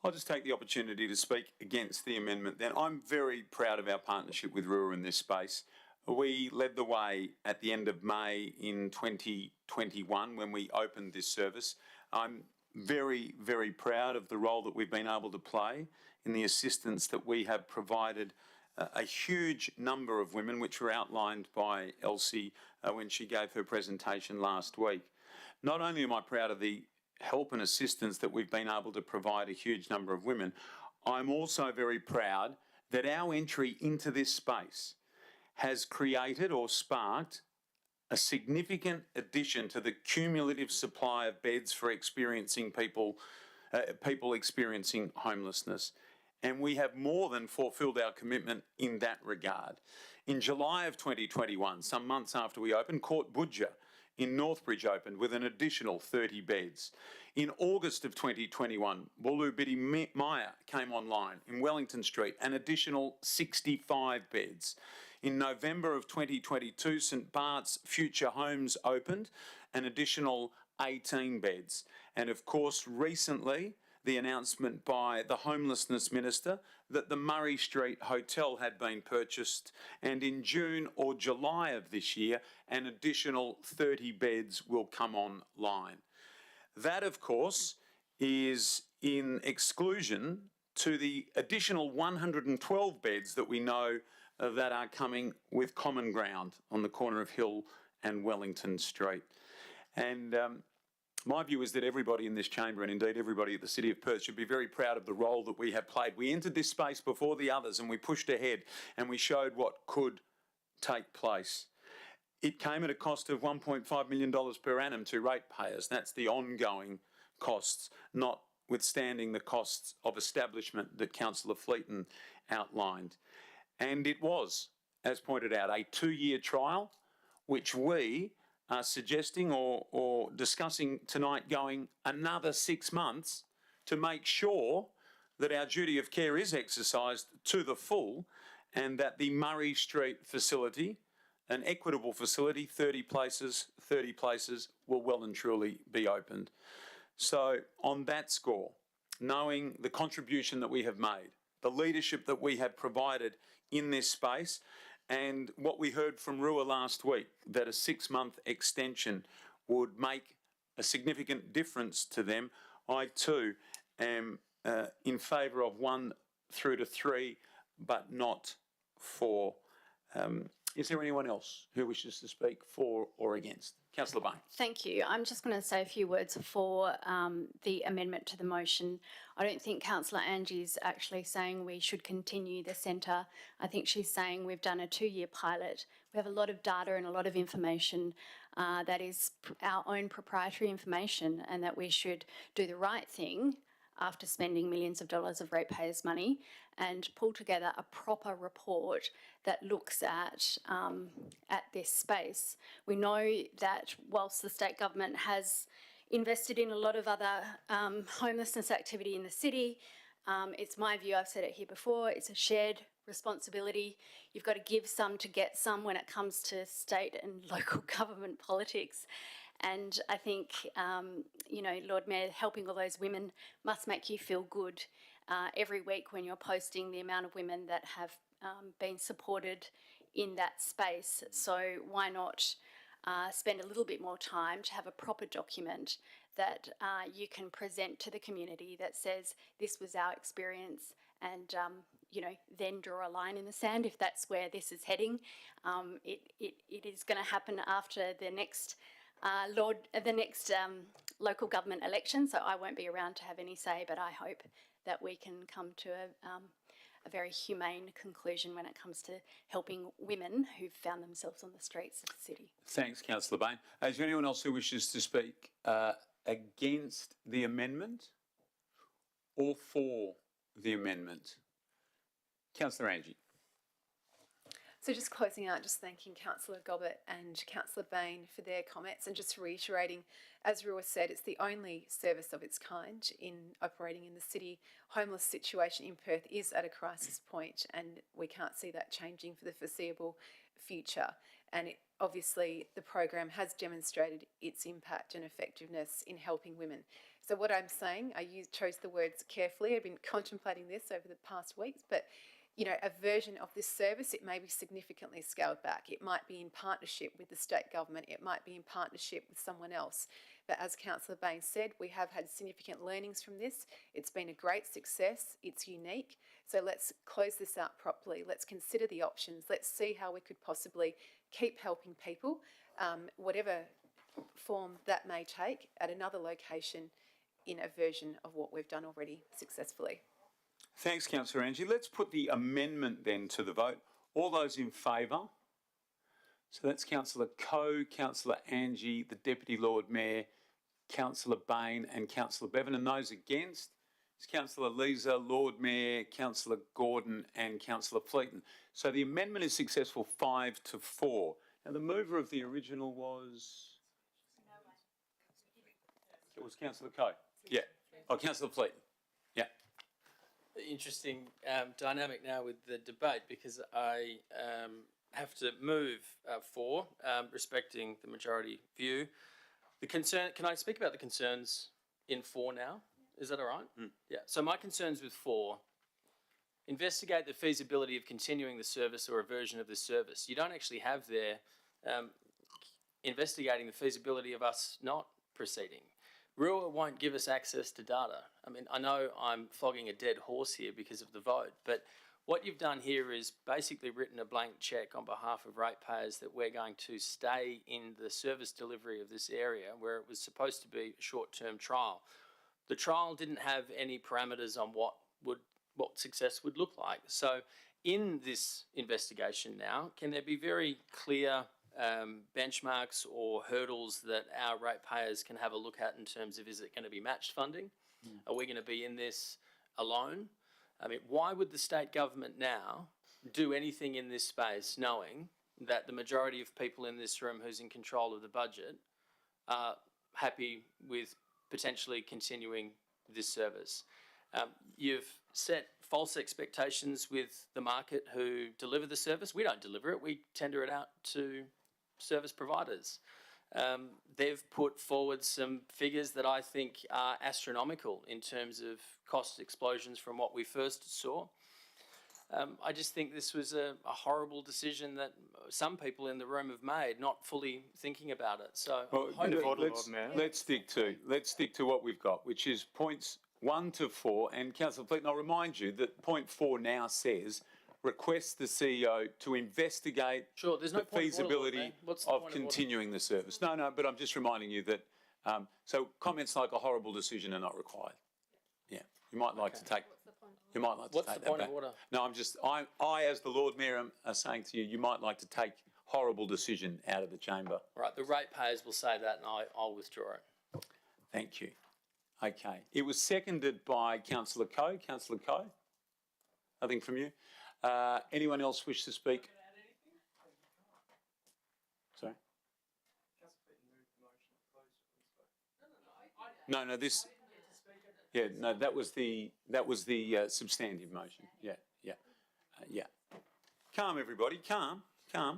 I'll just take the opportunity to speak against the amendment then. I'm very proud of our partnership with RUA in this space. We led the way at the end of May in 2021 when we opened this service. I'm very, very proud of the role that we've been able to play in the assistance that we have provided a huge number of women, which were outlined by Elsie when she gave her presentation last week. Not only am I proud of the help and assistance that we've been able to provide a huge number of women, I'm also very proud that our entry into this space has created or sparked a significant addition to the cumulative supply of beds for experiencing people experiencing homelessness. And we have more than fulfilled our commitment in that regard. In July of 2021, some months after we opened, Court Budja in Northbridge opened with an additional 30 beds. In August of 2021, Wooloo Biddy Maya came online in Wellington Street, an additional 65 beds. In November of 2022, St Bart's Future Homes opened, an additional 18 beds. And of course, recently, the announcement by the Homelessness Minister that the Murray Street Hotel had been purchased, and in June or July of this year, an additional 30 beds will come online. That, of course, is in exclusion to the additional 112 beds that we know that are coming with Common Ground on the corner of Hill and Wellington Street. And my view is that everybody in this chamber, and indeed everybody at the City of Perth, should be very proud of the role that we have played. We entered this space before the others and we pushed ahead and we showed what could take place. It came at a cost of $1.5 million per annum to ratepayers. That's the ongoing costs, notwithstanding the costs of establishment that Councillor Fleeton outlined. And it was, as pointed out, a 2-year trial, which we are suggesting or discussing tonight going another 6 months to make sure that our duty of care is exercised to the full and that the Murray Street facility, an equitable facility, 30 places, will well and truly be opened. So on that score, knowing the contribution that we have made, the leadership that we have provided in this space, and what we heard from RUA last week, that a 6-month extension would make a significant difference to them, I too am in favour of 1 through to 3, but not 4. Is there anyone else who wishes to speak for or against? Councillor Bain. Thank you. I'm just going to say a few words for the amendment to the motion. I don't think Councillor Angie's actually saying we should continue the centre. I think she's saying we've done a 2-year pilot. We have a lot of data and a lot of information that is our own proprietary information, and that we should do the right thing after spending millions of dollars of ratepayers' money and pull together a proper report that looks at this space. We know that whilst the state government has invested in a lot of other homelessness activity in the city, it's my view, I've said it here before, it's a shared responsibility. You've got to give some to get some when it comes to state and local government politics. And I think, Lord Mayor, helping all those women must make you feel good every week when you're posting the amount of women that have been supported in that space. So why not spend a little bit more time to have a proper document that you can present to the community that says this was our experience, and then draw a line in the sand if that's where this is heading. It is going to happen after the next local government election, so I won't be around to have any say, but I hope that we can come to a very humane conclusion when it comes to helping women who've found themselves on the streets of the city. Thanks, Councillor Bain. Is there anyone else who wishes to speak against the amendment or for the amendment? Councillor Angie. So just closing out, just thanking Councillor Gobbett and Councillor Bain for their comments, and just reiterating, as Rua said, it's the only service of its kind in operating in the city. Homeless situation in Perth is at a crisis point, and we can't see that changing for the foreseeable future. And obviously the program has demonstrated its impact and effectiveness in helping women. So what I'm saying, chose the words carefully. I've been contemplating this over the past weeks, but a version of this service, it may be significantly scaled back. It might be in partnership with the state government. It might be in partnership with someone else. But as Councillor Bain said, we have had significant learnings from this. It's been a great success. It's unique. So let's close this out properly. Let's consider the options. Let's see how we could possibly keep helping people, whatever form that may take, at another location in a version of what we've done already successfully. Thanks, Councillor Angie. Let's put the amendment then to the vote. All those in favour? So that's Councillor Coe, Councillor Angie, the Deputy Lord Mayor, Councillor Bain and Councillor Bevan. And those against is Councillor Leeser, Lord Mayor, Councillor Gordon and Councillor Fleeton. So the amendment is successful 5-4. Now the mover of the original was... It was Councillor Coe. Yeah. Oh, Councillor Fleeton. Yeah. Interesting dynamic now with the debate, because I have to move for respecting the majority view. The concern, can I speak about the concerns in 4 now? Is that all right? Mm. Yeah. So my concerns with 4: investigate the feasibility of continuing the service or a version of the service. You don't actually have there investigating the feasibility of us not proceeding. Rua won't give us access to data. I mean, I know I'm flogging a dead horse here because of the vote, but what you've done here is basically written a blank cheque on behalf of ratepayers that we're going to stay in the service delivery of this area where it was supposed to be a short-term trial. The trial didn't have any parameters on what success would look like. So in this investigation now, can there be very clear benchmarks or hurdles that our ratepayers can have a look at in terms of, is it going to be matched funding? Are we going to be in this alone? I mean, why would the state government now do anything in this space knowing that the majority of people in this room who's in control of the budget are happy with potentially continuing this service? You've set false expectations with the market who deliver the service. We don't deliver it. We tender it out to service providers. They've put forward some figures that I think are astronomical in terms of cost explosions from what we first saw. I just think this was a horrible decision that some people in the room have made, not fully thinking about it. So let's stick to what we've got, which is points 1 to 4. And Councillor Fleeton, I'll remind you that point 4 now says request the CEO to investigate Sure, there's no the point of order, Lord feasibility Mayor. What's the of point of order? continuing the service. No, but I'm just reminding you that, so comments like a horrible decision are not required. Yeah, you might like to take, you might like to What's take the that point back. of order? No, I as the Lord Mayor am saying to you, you might like to take horrible decision out of the chamber. Right, the ratepayers will say that, and I'll withdraw it. Thank you. Okay, it was seconded by Councillor Coe. Councillor Coe? Nothing from you? Anyone else wish to speak? Sorry? No, this, yeah, no, that was the substantive motion. Yeah. Calm, everybody, calm. Yeah,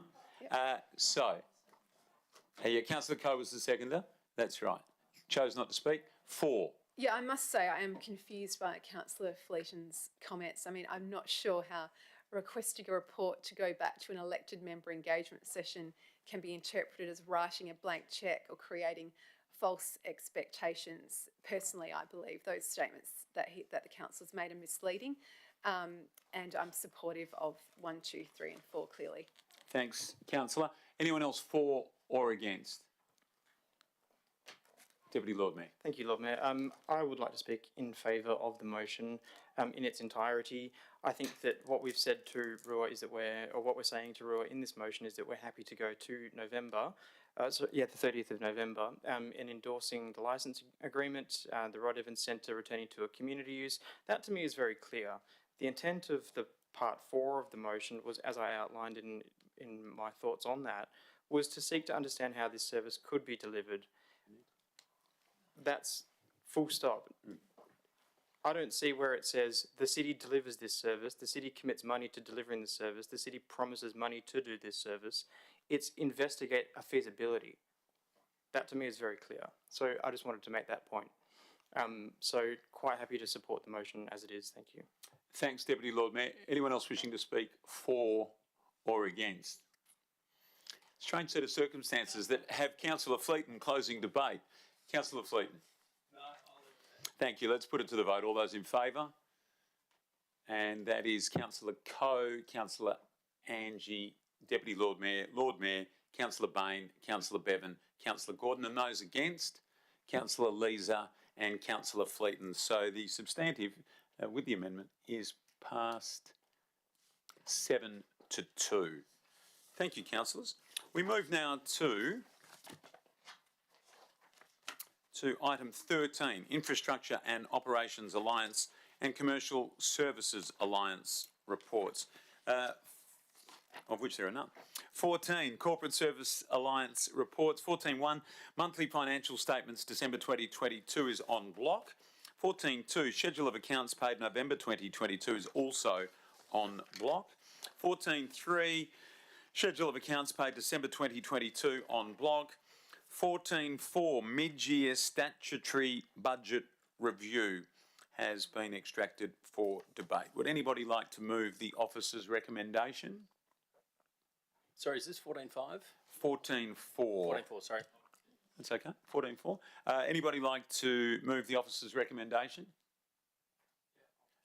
Councillor Coe was the seconder. That's right. Chose not to speak. 4. Yeah, I must say I am confused by Councillor Fleeton's comments. I mean, I'm not sure how requesting a report to go back to an elected member engagement session can be interpreted as writing a blank cheque or creating false expectations. Personally, I believe those statements that the council's made are misleading, and I'm supportive of 1, 2, 3 and 4 clearly. Thanks, Councillor. Anyone else for or against? Deputy Lord Mayor. Thank you, Lord Mayor. I would like to speak in favour of the motion in its entirety. I think that what we've said to Rua is that what we're saying to Rua in this motion is that we're happy to go to November, the 30th of November, in endorsing the licence agreement, the Rod Evans Centre returning to a community use. That to me is very clear. The intent of the part 4 of the motion was, as I outlined in my thoughts on that, was to seek to understand how this service could be delivered. That's full stop. I don't see where it says the city delivers this service, the city commits money to delivering the service, the city promises money to do this service. It's investigate a feasibility. That to me is very clear. So I just wanted to make that point. So quite happy to support the motion as it is. Thank you. Thanks, Deputy Lord Mayor. Anyone else wishing to speak for or against? Strange set of circumstances that have Councillor Fleeton closing debate. Councillor Fleeton. Thank you. Let's put it to the vote. All those in favour? And that is Councillor Coe, Councillor Angie, Deputy Lord Mayor, Councillor Bain, Councillor Bevan, Councillor Gordon, and those against, Councillor Leeser and Councillor Fleeton. So the substantive with the amendment is passed 7-2. Thank you, councillors. We move now to item 13, Infrastructure and Operations Alliance and Commercial Services Alliance reports, of which there are none. 14, Corporate Service Alliance reports. 14.1, Monthly Financial Statements December 2022 is on block. 14.2, Schedule of Accounts paid November 2022 is also on block. 14.3, Schedule of Accounts paid December 2022 on block. 14.4, Mid-Year Statutory Budget Review has been extracted for debate. Would anybody like to move the officer's recommendation? Sorry, is this 14.5? 14.4. 14.4, sorry. That's okay. 14.4. Anybody like to move the officer's recommendation?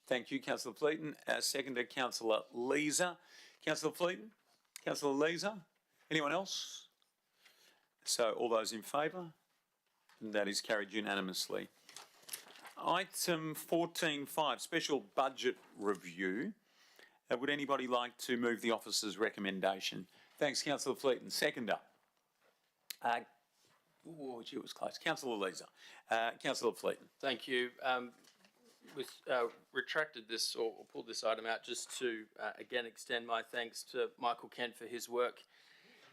Thank you, Councillor Fleeton. Seconder, Councillor Leeser. Councillor Fleeton? Councillor Leeser? Anyone else? So all those in favour? And that is carried unanimously. Item 14.5, Special Budget Review. Would anybody like to move the officer's recommendation? Thanks, Councillor Fleeton. Seconder. It was close. Councillor Leeser. Councillor Fleeton. Thank you. Retracted this or pulled this item out just to again extend my thanks to Michael Kent for his work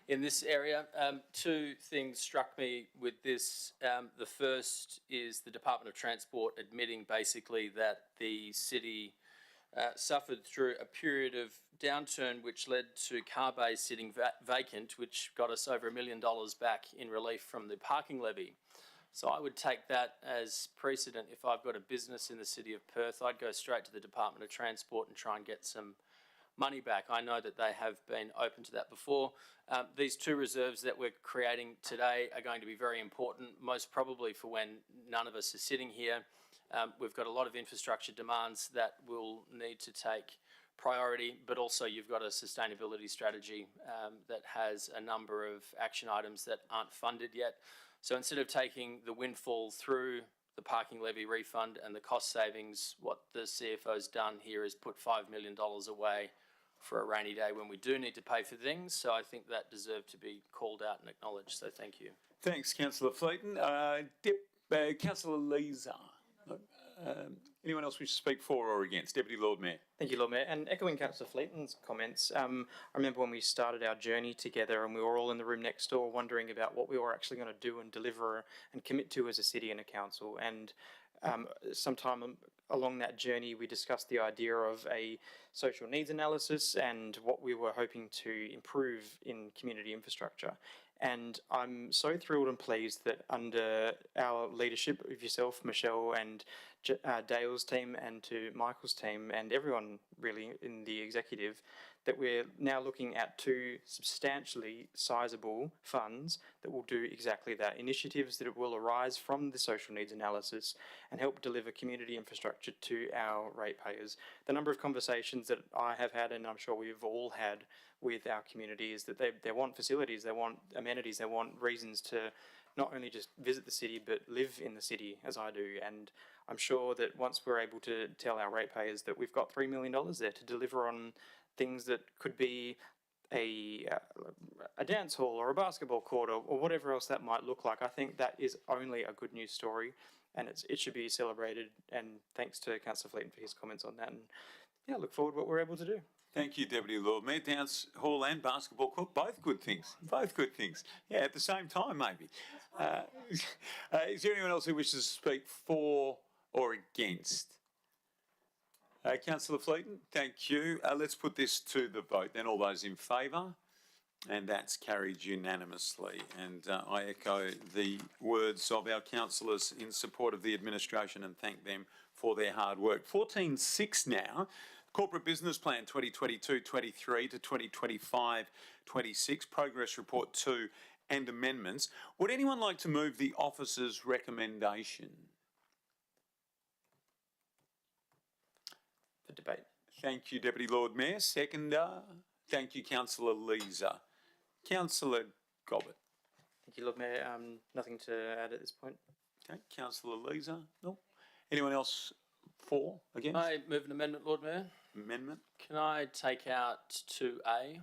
in this area. 2 things struck me with this. The first is the Department of Transport admitting basically that the city suffered through a period of downturn which led to car bays sitting vacant, which got us over $1 million back in relief from the parking levy. So I would take that as precedent. If I've got a business in the city of Perth, I'd go straight to the Department of Transport and try and get some money back. I know that they have been open to that before. These 2 reserves that we're creating today are going to be very important, most probably for when none of us are sitting here. We've got a lot of infrastructure demands that will need to take priority, but also you've got a sustainability strategy that has a number of action items that aren't funded yet. So instead of taking the windfall through the parking levy refund and the cost savings, what the CFO's done here is put $5 million away for a rainy day when we do need to pay for things. So I think that deserved to be called out and acknowledged. So thank you. Thanks, Councillor Fleeton. Councillor Leeser. Anyone else wish to speak for or against? Deputy Lord Mayor. Thank you, Lord Mayor. And echoing Councillor Fleeton's comments, I remember when we started our journey together and we were all in the room next door wondering about what we were actually going to do and deliver and commit to as a city and a council. And sometime along that journey, we discussed the idea of a social needs analysis and what we were hoping to improve in community infrastructure. And I'm so thrilled and pleased that under our leadership of yourself, Michelle, and Dale's team, and to Michael's team, and everyone really in the executive, that we're now looking at two substantially sizable funds that will do exactly that. Initiatives that will arise from the social needs analysis and help deliver community infrastructure to our ratepayers. The number of conversations that I have had, and I'm sure we've all had with our community, is that they want facilities, they want amenities, they want reasons to not only just visit the city but live in the city as I do. And I'm sure that once we're able to tell our ratepayers that we've got $3 million there to deliver on things that could be a dance hall or a basketball court or whatever else that might look like, I think that is only a good news story, and it should be celebrated. And thanks to Councillor Fleeton for his comments on that. And yeah, look forward to what we're able to do. Thank you, Deputy Lord Mayor. Dance hall and basketball court, both good things. Both good things. Yeah, at the same time, maybe. Is there anyone else who wishes to speak for or against? Councillor Fleeton, thank you. Let's put this to the vote then. All those in favour? And that's carried unanimously. And I echo the words of our councillors in support of the administration and thank them for their hard work. 14.6 now. Corporate Business Plan 2022-23 to 2025-26, Progress Report 2 and amendments. Would anyone like to move the officer's recommendation? For debate. Thank you, Deputy Lord Mayor. Seconder. Thank you, Councillor Leeser. Councillor Gobbett. Thank you, Lord Mayor. Nothing to add at this point. Okay, Councillor Leeser. No. Anyone else for, against? I move an amendment, Lord Mayor. Amendment. Can I take out 2A?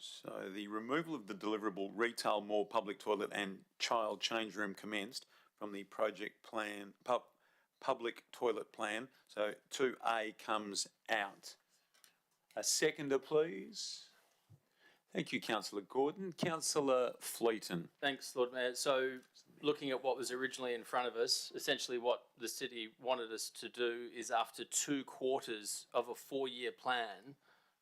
So the removal of the deliverable retail mall public toilet and child change room commenced from the project plan, public toilet plan. So 2A comes out. A seconder, please. Thank you, Councillor Gordon. Councillor Fleeton. Thanks, Lord Mayor. So looking at what was originally in front of us, essentially what the city wanted us to do is after 2 quarters of a 4-year plan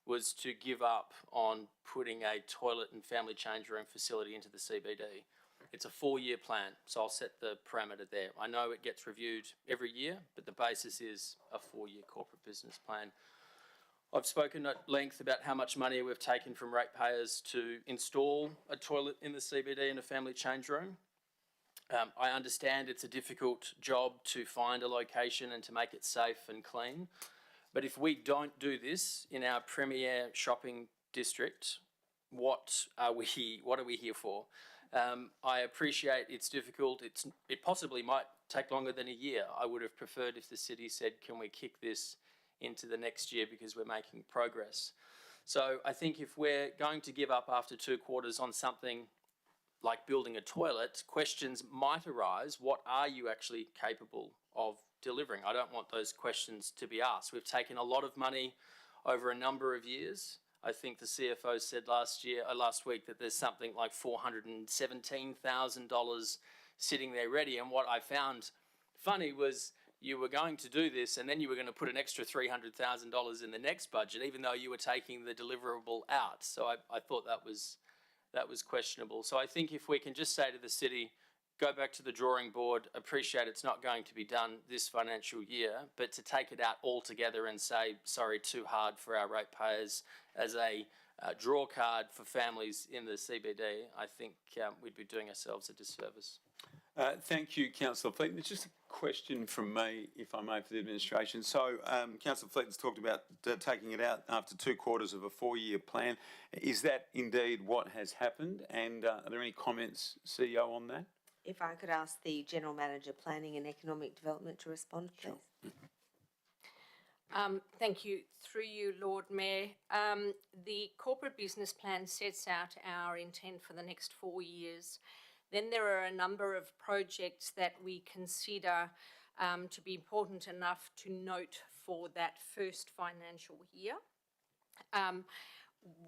was to give up on putting a toilet and family change room facility into the CBD. It's a 4-year plan, so I'll set the parameter there. I know it gets reviewed every year, but the basis is a 4-year corporate business plan. I've spoken at length about how much money we've taken from ratepayers to install a toilet in the CBD and a family change room. I understand it's a difficult job to find a location and to make it safe and clean. But if we don't do this in our premier shopping district, what are we here for? I appreciate it's difficult. It possibly might take longer than a year. I would have preferred if the city said, can we kick this into the next year because we're making progress. So I think if we're going to give up after 2 quarters on something like building a toilet, questions might arise. What are you actually capable of delivering? I don't want those questions to be asked. We've taken a lot of money over a number of years. I think the CFO said last week that there's something like $417,000 sitting there ready. And what I found funny was you were going to do this and then you were going to put an extra $300,000 in the next budget, even though you were taking the deliverable out. So I thought that was questionable. So I think if we can just say to the city, go back to the drawing board, appreciate it's not going to be done this financial year, but to take it out altogether and say, sorry, too hard for our ratepayers as a draw card for families in the CBD, I think we'd be doing ourselves a disservice. Thank you, Councillor Fleeton. It's just a question from me, if I may, for the administration. So, Councillor Fleeton's talked about taking it out after 2 quarters of a 4-year plan. Is that indeed what has happened? And are there any comments, CEO, on that? If I could ask the General Manager, Planning and Economic Development to respond, please. Thank you. Through you, Lord Mayor. The corporate business plan sets out our intent for the next 4 years. Then there are a number of projects that we consider to be important enough to note for that first financial year.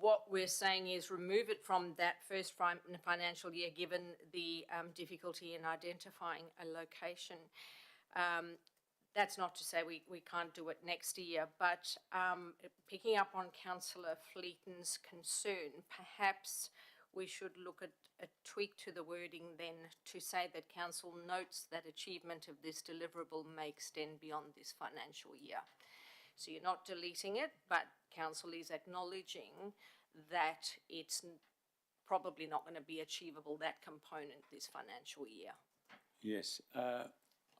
What we're saying is remove it from that first financial year, given the difficulty in identifying a location. That's not to say we can't do it next year, but picking up on Councillor Fleeton's concern, perhaps we should look at a tweak to the wording then to say that Council notes that achievement of this deliverable may extend beyond this financial year. So you're not deleting it, but Council is acknowledging that it's probably not going to be achievable, that component, this financial year. Yes.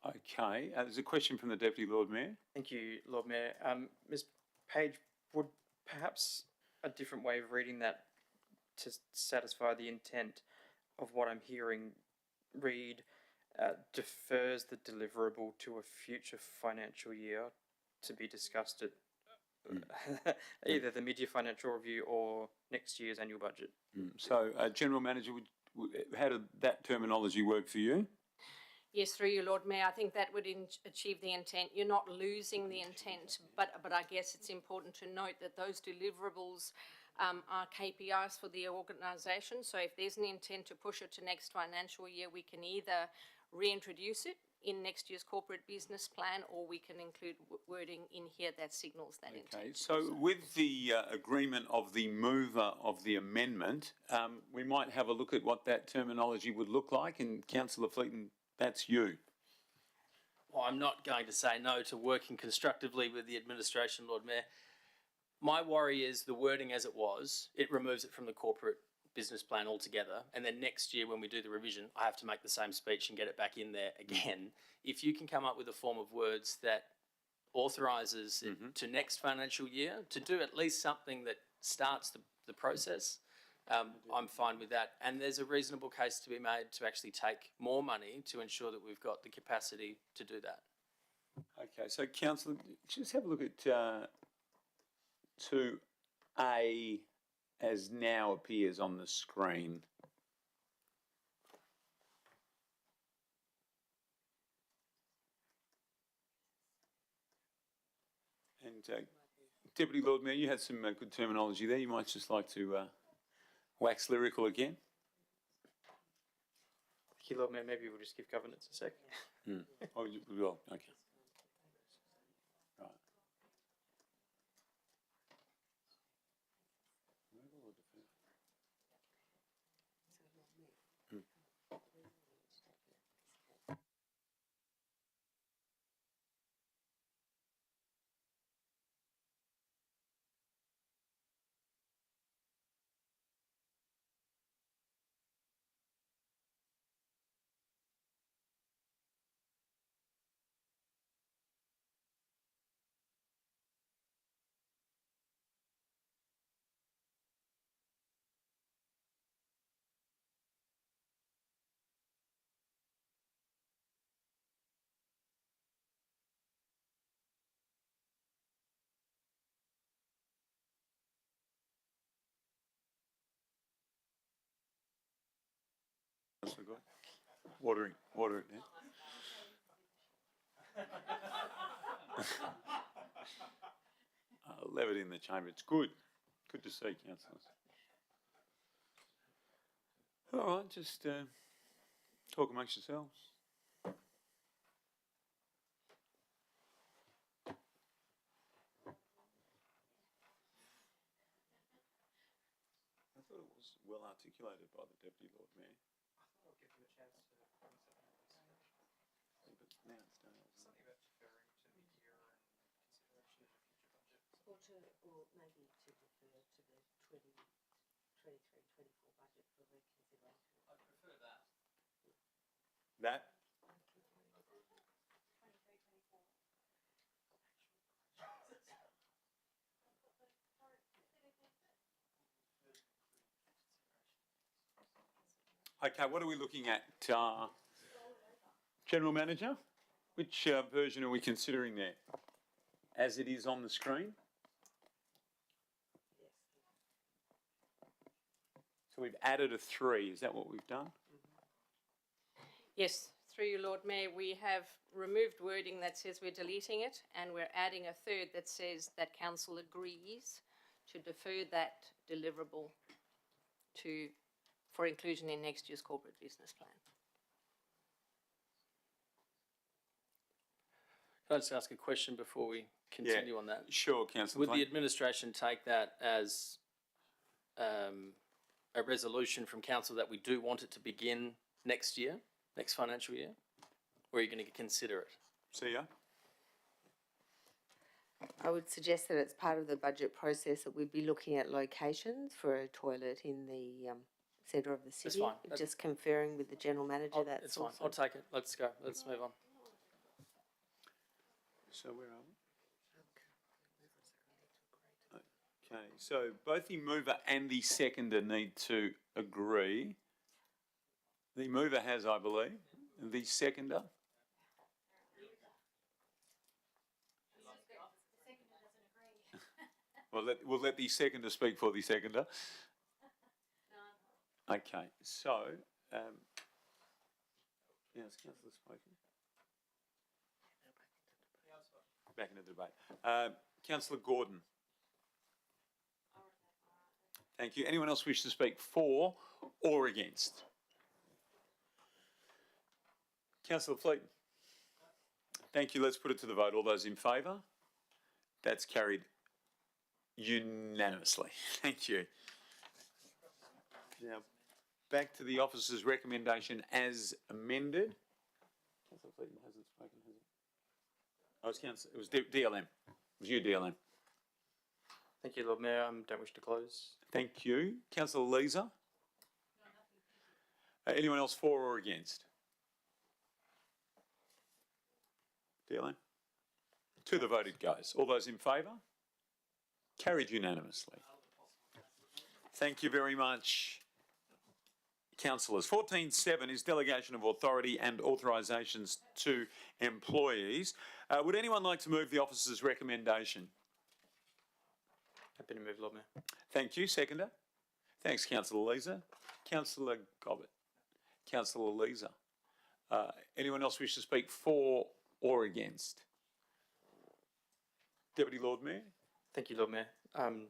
Okay. There's a question from the Deputy Lord Mayor. Thank you, Lord Mayor. Ms. Page, would perhaps a different way of reading that to satisfy the intent of what I'm hearing read defers the deliverable to a future financial year to be discussed at either the mid-year financial review or next year's annual budget? So, General Manager, how did that terminology work for you? Yes, through you, Lord Mayor. I think that would achieve the intent. You're not losing the intent, but I guess it's important to note that those deliverables are KPIs for the organisation. So if there's an intent to push it to next financial year, we can either reintroduce it in next year's corporate business plan, or we can include wording in here that signals that intent. Okay, so with the agreement of the mover of the amendment, we might have a look at what that terminology would look like. And Councillor Fleeton, that's you. Well, I'm not going to say no to working constructively with the administration, Lord Mayor. My worry is the wording as it was, it removes it from the corporate business plan altogether, and then next year when we do the revision, I have to make the same speech and get it back in there again. If you can come up with a form of words that authorises it to next financial year, to do at least something that starts the process, I'm fine with that. And there's a reasonable case to be made to actually take more money to ensure that we've got the capacity to do that. Okay, so Councillor, just have a look at 2A as now appears on the screen. And Deputy Lord Mayor, you had some good terminology there. You might just like to wax lyrical again. Thank you, Lord Mayor. Maybe we'll just give governance a sec. Oh, you will. Okay. Right. Water it now. Levity in the chamber. It's good. Good to see, councillors. All right, just talk amongst yourselves. I thought it was well articulated by the Deputy Lord Mayor. I'll give you a chance to bring something up. Yeah, but now it's done. Something about deferring to mid-year and consideration of a future budget. Or maybe to defer to the 2023-24 budget for the consideration. I prefer that. That? Okay, what are we looking at? General Manager, which version are we considering there? As it is on the screen? So we've added a 3, is that what we've done? Yes, through you, Lord Mayor, we have removed wording that says we're deleting it, and we're adding a third that says that council agrees to defer that deliverable for inclusion in next year's corporate business plan. Can I just ask a question before we continue on that? Sure, Councillor. Would the administration take that as a resolution from council that we do want it to begin next year, next financial year? Or are you going to consider it? See ya. I would suggest that it's part of the budget process that we'd be looking at locations for a toilet in the centre of the city. fine. Just conferring with the general manager, that's It's fine. also. I'll take it. Let's go. Let's move on. So where are we? Okay, so both the mover and the seconder need to agree. The mover has, I believe. The seconder? We'll let the seconder speak for the seconder. Okay, so, yes, Councillor spoken. Back into the debate. Councillor Gordon. Thank you. Anyone else wish to speak for or against? Councillor Fleet. Thank you. Let's put it to the vote. All those in favour? That's carried unanimously. Thank you. Now, back to the officer's recommendation as amended. Councillor Fleet hasn't spoken, has he? Oh, it was DLM. It was you, DLM. Thank you, Lord Mayor. Don't wish to close. Thank you. Councillor Leeser? Anyone else for or against? DLM? To the vote it goes. All those in favour? Carried unanimously. Thank you very much, councillors. 14.7 is delegation of authority and authorisations to employees. Would anyone like to move the officer's recommendation? Happy to move, Lord Mayor. Thank you. Seconder? Thanks, Councillor Leeser. Councillor Gobbett. Councillor Leeser. Anyone else wish to speak for or against? Deputy Lord Mayor? Thank you, Lord Mayor.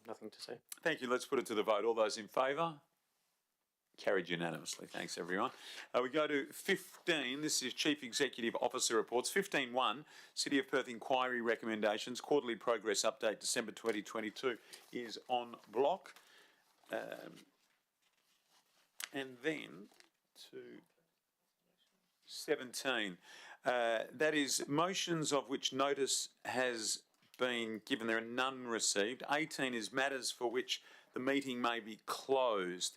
Nothing to say. Thank you. Let's put it to the vote. All those in favour? Carried unanimously. Thanks, everyone. We go to 15. This is Chief Executive Officer reports. 15.1, City of Perth inquiry recommendations. Quarterly progress update, December 2022 is on block. And then to 17. That is motions of which notice has been given. There are none received. 18 is matters for which the meeting may be closed.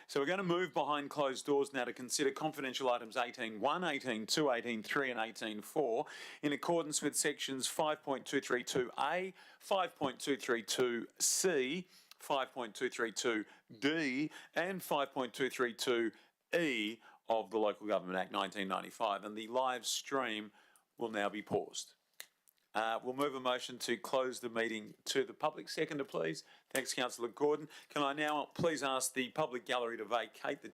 So we're going to move behind closed doors now to consider confidential items 18.1, 18.2, 18.3 and 18.4 in accordance with sections 5.232A, 5.232C, 5.232D and 5.232E of the Local Government Act 1995, and the live stream will now be paused. We'll move a motion to close the meeting to the public. Seconder, please. Thanks, Councillor Gordon. Can I now please ask the public gallery to vacate the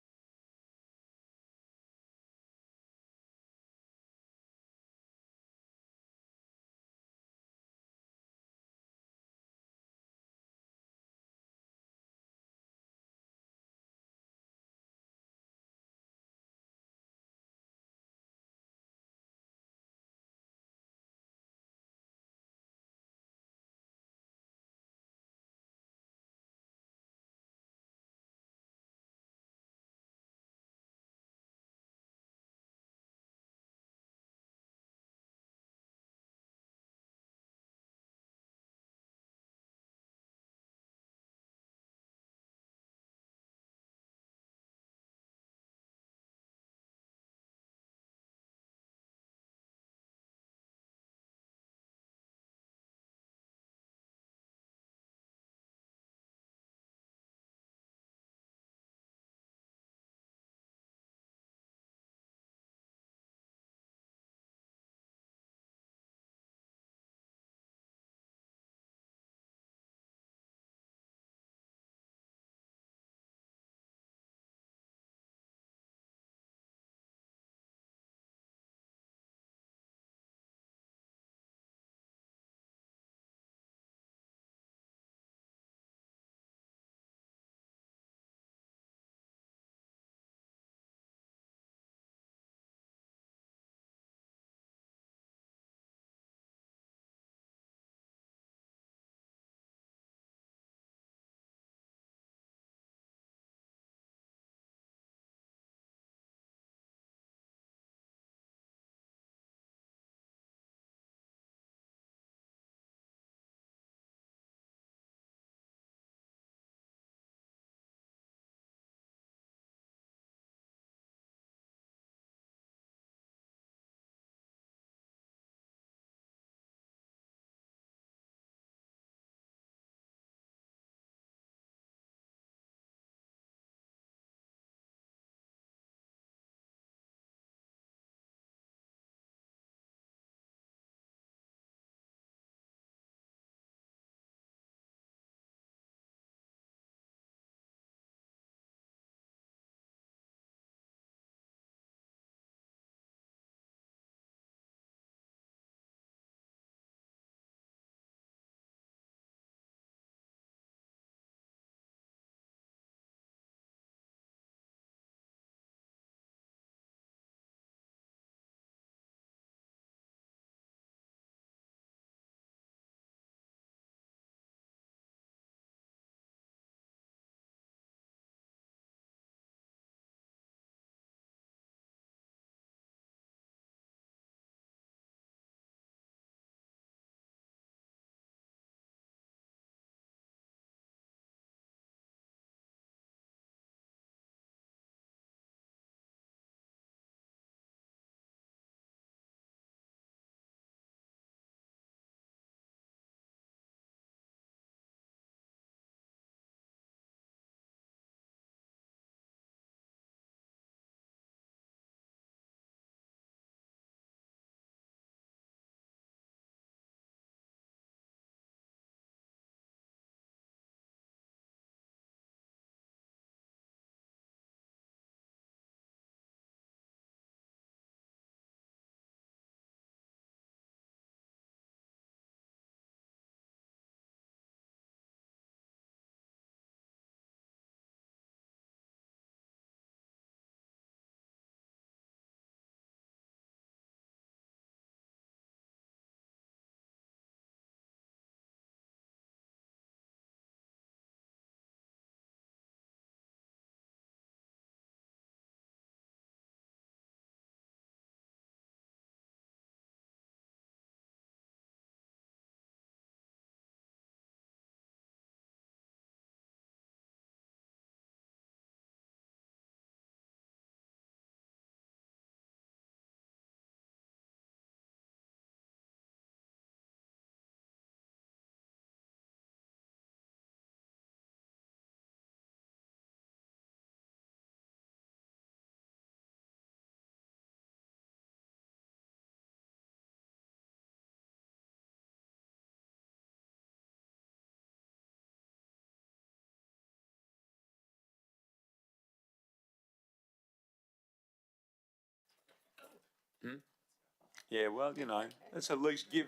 Yeah, well, you know, let's at least give.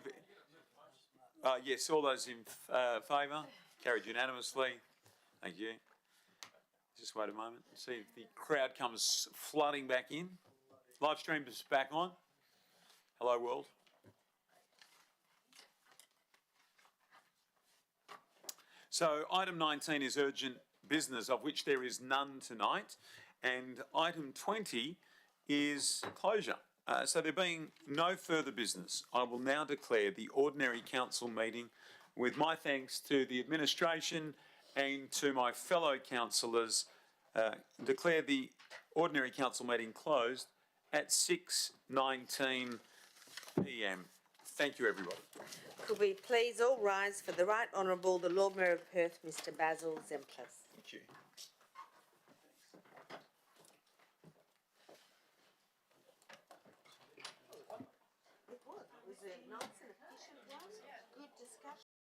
Yes, all those in favour? Carried unanimously. Thank you. Just wait a moment. See if the crowd comes flooding back in. Live stream is back on. Hello, world. So item 19 is urgent business, of which there is none tonight. And item 20 is closure. So there being no further business, I will now declare the ordinary council meeting, with my thanks to the administration and to my fellow councillors, declare the ordinary council meeting closed at 6:19 p.m. Thank you, everybody. Could we please all rise for the Right Honourable the Lord Mayor of Perth, Mr Basil Zemplis. Thank you. It was a nice and efficient one. Good discussion.